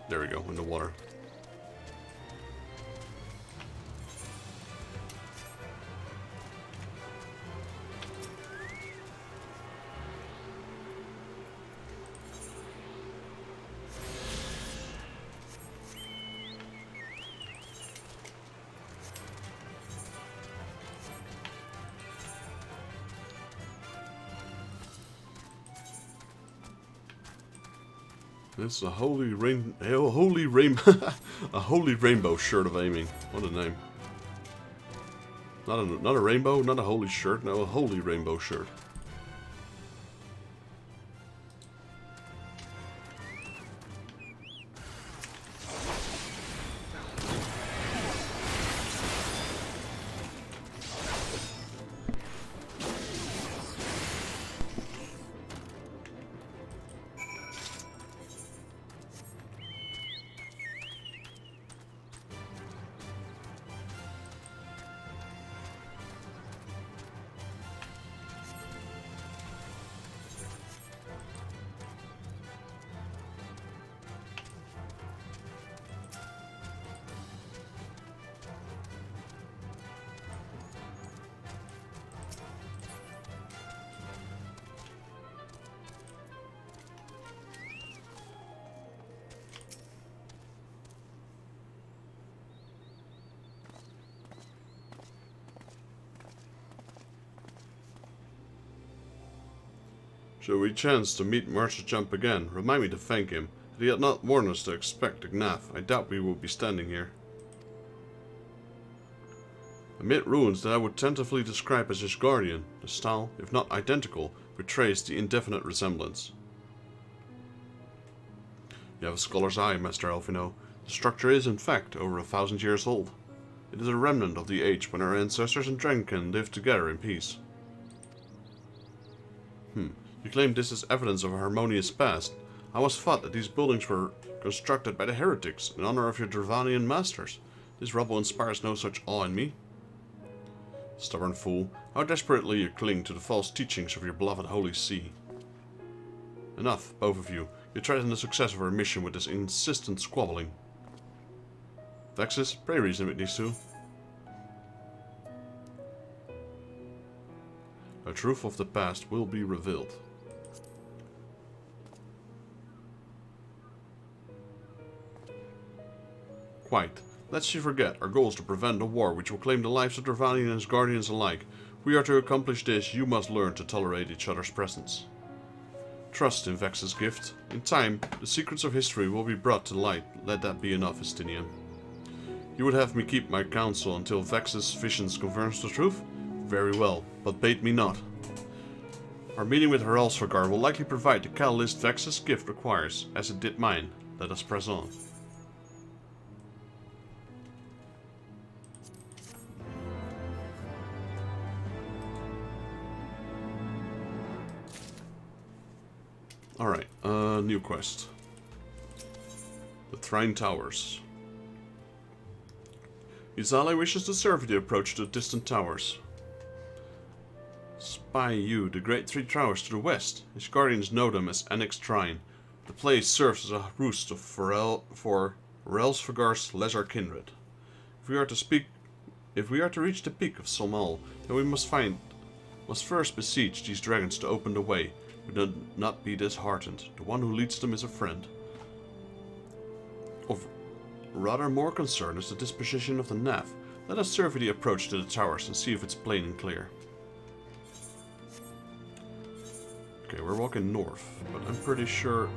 There we go, in the water. This is a holy a holy rainbow shirt of aiming. What a name. Not a rainbow, not a holy shirt, no, a holy rainbow shirt. Should we chance to meet Marshal Jump again, remind me to thank him. Had he had not warned us to expect a Gnaf, I doubt we would be standing here. Amid ruins that I would tentatively describe as his guardian, the style, if not identical, betrays the indefinite resemblance. You have a scholar's eye, Master Elfino. The structure is, in fact, over 1,000 years old. It is a remnant of the age when our ancestors and Dragonkin lived together in peace. You claim this is evidence of a harmonious past. I was thought that these buildings were constructed by the heretics in honor of your Dravanian masters. This rubble inspires no such awe in me. Stubborn fool, how desperately you cling to the false teachings of your beloved Holy See. Enough, both of you. You threaten the success of our mission with this insistent squabbling. Vexus, pray reason with these two. The truth of the past will be revealed. Quite. Lest you forget, our goal is to prevent a war which will claim the lives of Dravani and his guardians alike. If we are to accomplish this, you must learn to tolerate each other's presence. Trust in Vex's gift. In time, the secrets of history will be brought to light. Let that be enough, Estinian. You would have me keep my counsel until Vex's visions confirms the truth? Very well, but bait me not. Our meeting with Haraldsvagar will likely provide the catalyst Vex's gift requires, as it did mine. Let us press on. Alright, new quest. The Thrine Towers. Izale wishes to survey the approach to the distant towers. Spy you, the great three towers to the west. His guardians know them as Annex Shrine. The place serves as a roost for Haraldsvagar's lesser kindred. If we are to reach the peak of Somal, then we must first besiege these dragons to open the way. Do not be disheartened. The one who leads them is a friend. Of rather more concern is the disposition of the nav. Let us survey the approach to the towers and see if it's plain and clear. Okay, we're walking north, but I'm pretty sure...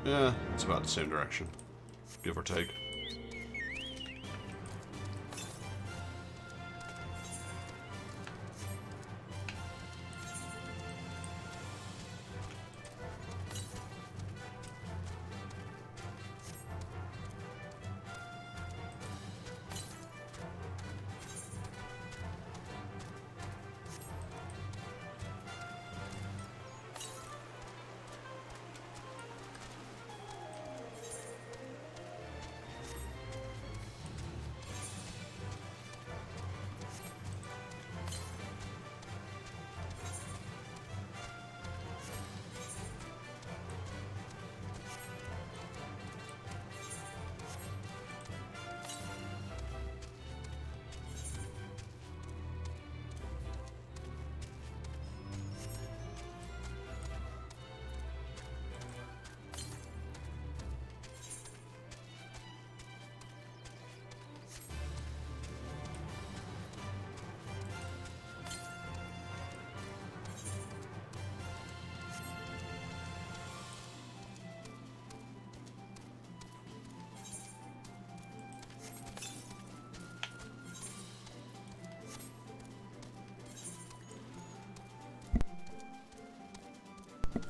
yeah, it's about the same direction. Give or take.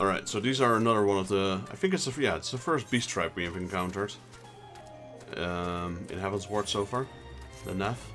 Alright, so these are another one of the... I think it's the, yeah, it's the first beast tribe we have encountered. In Heaven's Ward so far. The Nef.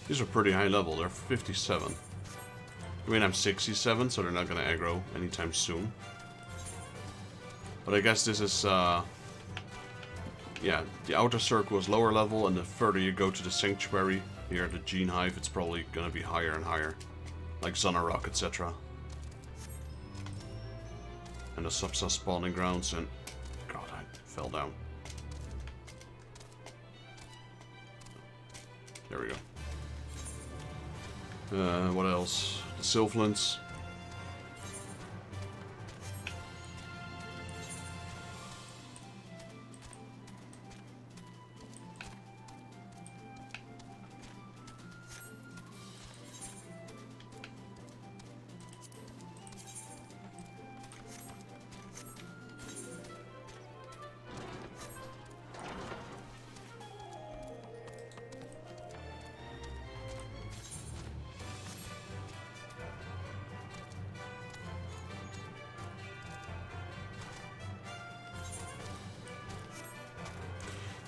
These are pretty high level, they're 57. I mean, I'm 67, so they're not going to aggro anytime soon. But I guess this is, yeah, the outer circle is lower level, and the further you go to the sanctuary, here, the Gene Hive, it's probably going to be higher and higher. Like Zonarok, etc. And the Subsa spawning grounds, and... God, I fell down. There we go. What else? The Sylvanins.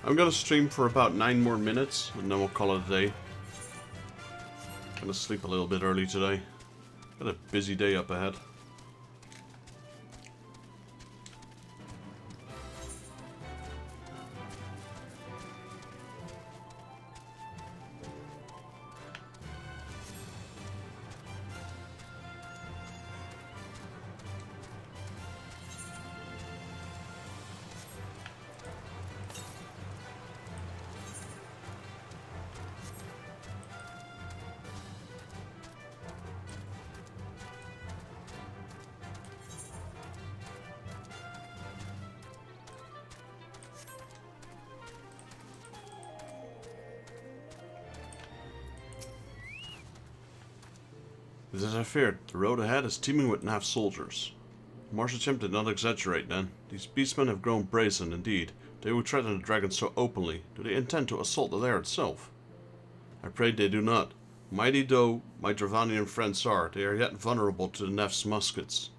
I'm gonna stream for about 9 more minutes, and then we'll call it a day. Gonna sleep a little bit early today. Got a busy day up ahead. As I feared, the road ahead is teeming with Naf soldiers. Marshachimp did not exaggerate then. These beastmen have grown brazen indeed. They who threaten the dragon so openly, do they intend to assault the lair itself? I pray they do not. Mighty though my Dravanian friends are, they are yet vulnerable to the Nef's muskets.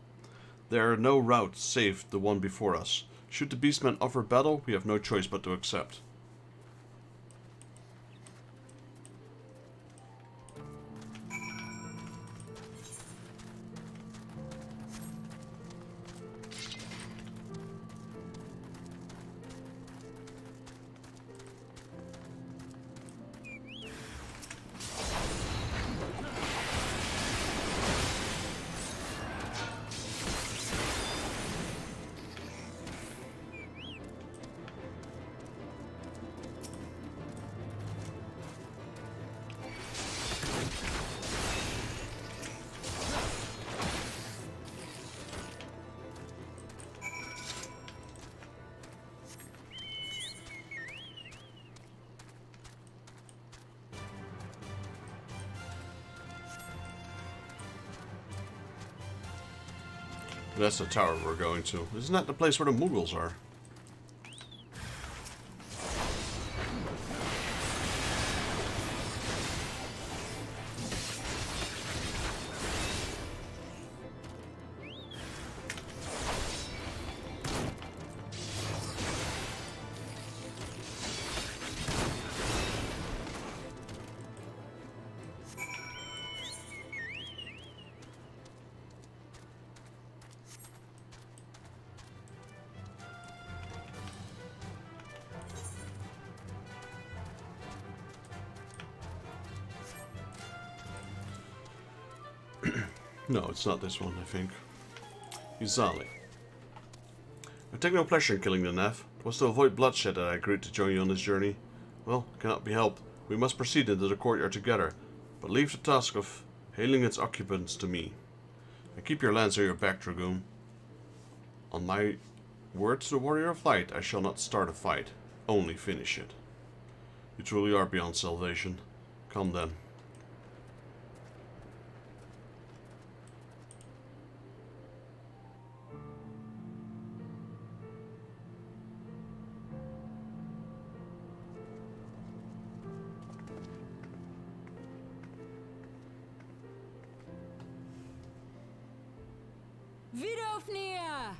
There are no route save the one before us. Should the beastmen offer battle, we have no choice but to accept. That's the tower we're going to. Isn't that the place where the Mughals are? No, it's not this one, I think. Uzali. I take no pleasure in killing the Neff. It was to avoid bloodshed that I agreed to join you on this journey. Well, it cannot be helped. We must proceed into the courtyard together, but leave the task of hailing its occupants to me. And keep your lance on your back, Dragoon. On my word to the Warrior of Light, I shall not start a fight, only finish it. You truly are beyond salvation. Come then. Vidofnir!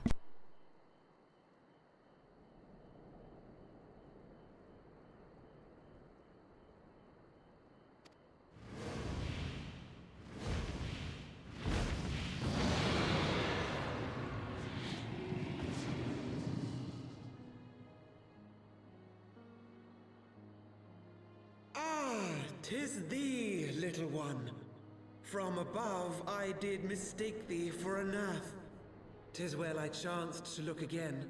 Ah, 'tis thee, little one. From above I did mistake thee for a Nath. 'Tis well I chanced to look again,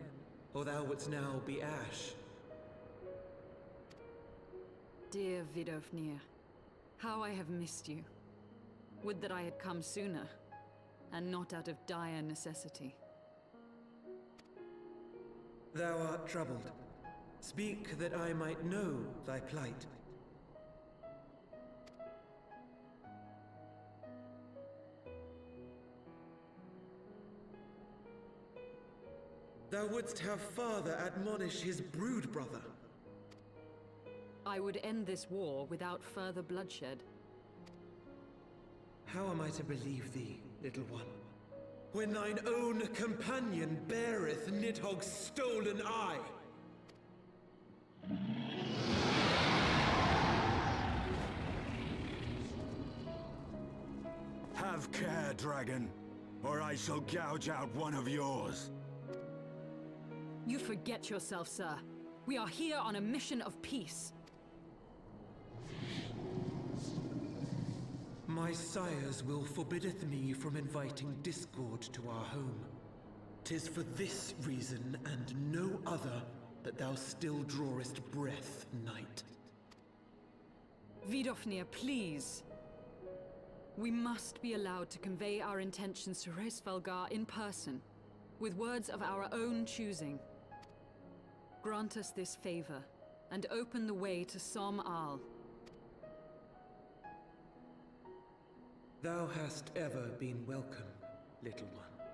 or thou wouldst now be ash. Dear Vidofnir, how I have missed you. Would that I had come sooner, and not out of dire necessity. Thou art troubled. Speak that I might know thy plight. Thou wouldst have father admonish his brood brother. I would end this war without further bloodshed. How am I to believe thee, little one, when thine own companion beareth Nidhogg's stolen eye? Have care, dragon, or I shall gouge out one of yours. You forget yourself, sir. We are here on a mission of peace. My sire's will forbiddeth me from inviting discord to our home. 'Tis for this reason and no other that thou still drawest breath, knight. Vidofnir, please. We must be allowed to convey our intentions to Reisfelgar in person, with words of our own choosing. Grant us this favor, and open the way to Som Al. Thou hast ever been welcome, little one.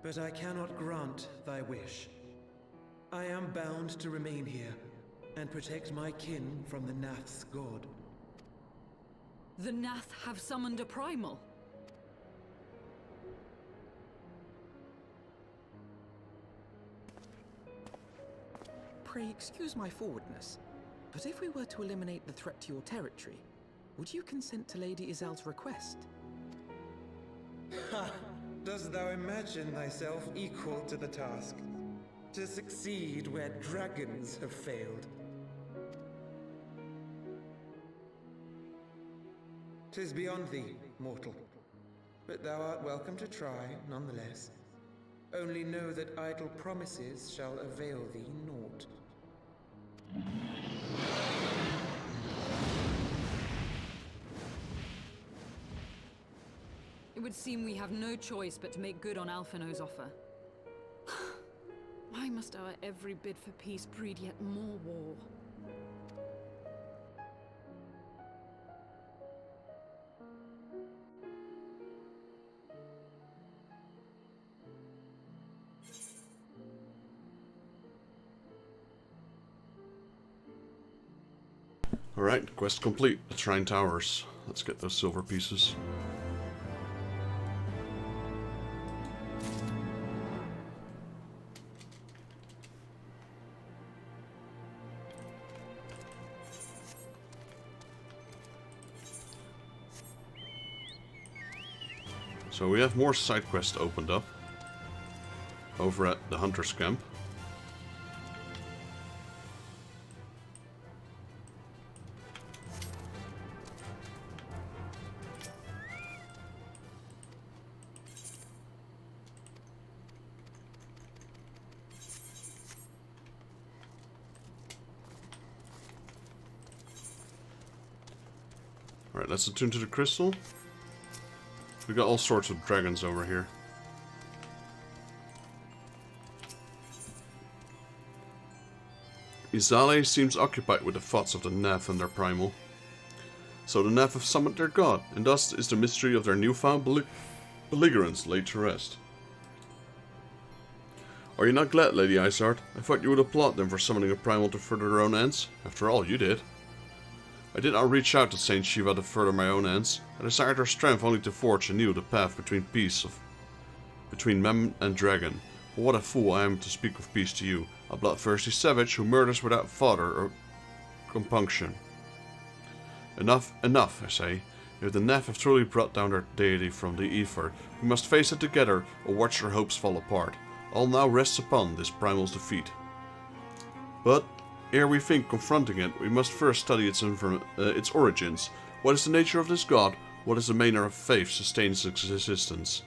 But I cannot grant thy wish. I am bound to remain here, and protect my kin from the Nath's god. The Nath have summoned a primal. Pray excuse my forwardness, but if we were to eliminate the threat to your territory, would you consent to Lady Izel's request? Ha! Dost thou imagine thyself equal to the task? To succeed where dragons have failed? 'Tis beyond thee, mortal. But thou art welcome to try, nonetheless. Only know that idle promises shall avail thee naught. It would seem we have no choice but to make good on Alphino's offer. Why must our every bid for peace breed yet more war? Alright, quest complete. The Shrine Towers. Let's get those silver pieces. So we have more side quests opened up over at the Hunter's Camp. Alright, let's attune to the crystal. We got all sorts of dragons over here. Izale seems occupied with the thoughts of the Nev and their primal. So the Nev have summoned their god, and thus is the mystery of their newfound belligerence laid to rest. Are you not glad, Lady Izard? I thought you would applaud them for summoning a primal to further their own ends. After all, you did. I did not reach out to Saint Shiva to further my own ends. I desired her strength only to forge anew the path between Mem and Dragon. But what a fool I am to speak of peace to you, a bloodthirsty savage who murders without father or compunction. Enough, enough, I say. If the Nev have truly brought down their deity from the ether, we must face it together or watch their hopes fall apart. All now rests upon this primal's defeat. But, ere we think confronting it, we must first study its origins. What is the nature of this god? What is the manner of faith sustains its existence?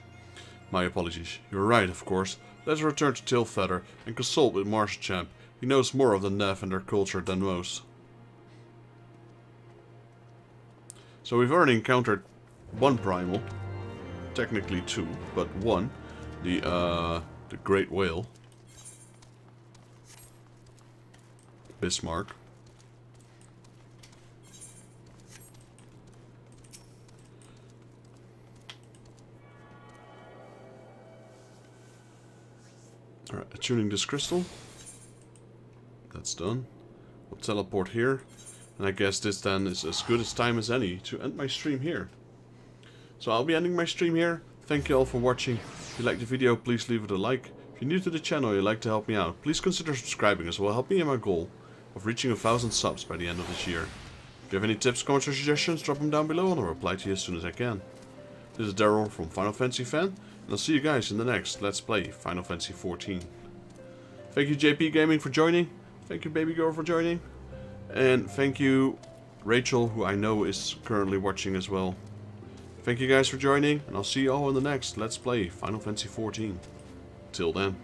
My apologies. You are right, of course. Let us return to Tailfeather and consult with Marshchamp. He knows more of the Nev and their culture than most. So we've already encountered one primal. Technically two, but one. The Great Whale. Bismarck. Alright, attuning this crystal. That's done. We'll teleport here. And I guess this then is as good a time as any to end my stream here. So I'll be ending my stream here. Thank you all for watching. If you liked the video, please leave it a like. If you're new to the channel and you'd like to help me out, please consider subscribing as well. Help me in my goal of reaching 1,000 subs by the end of this year. If you have any tips, comments or suggestions, drop them down below and I'll reply to you as soon as I can. This is Daryl from Final Fantasy Fan, and I'll see you guys in the next Let's Play Final Fantasy XIV. Thank you JP Gaming for joining. Thank you Baby Girl for joining. And thank you Rachel, who I know is currently watching as well. Thank you guys for joining, and I'll see you all in the next Let's Play Final Fantasy XIV. Till then.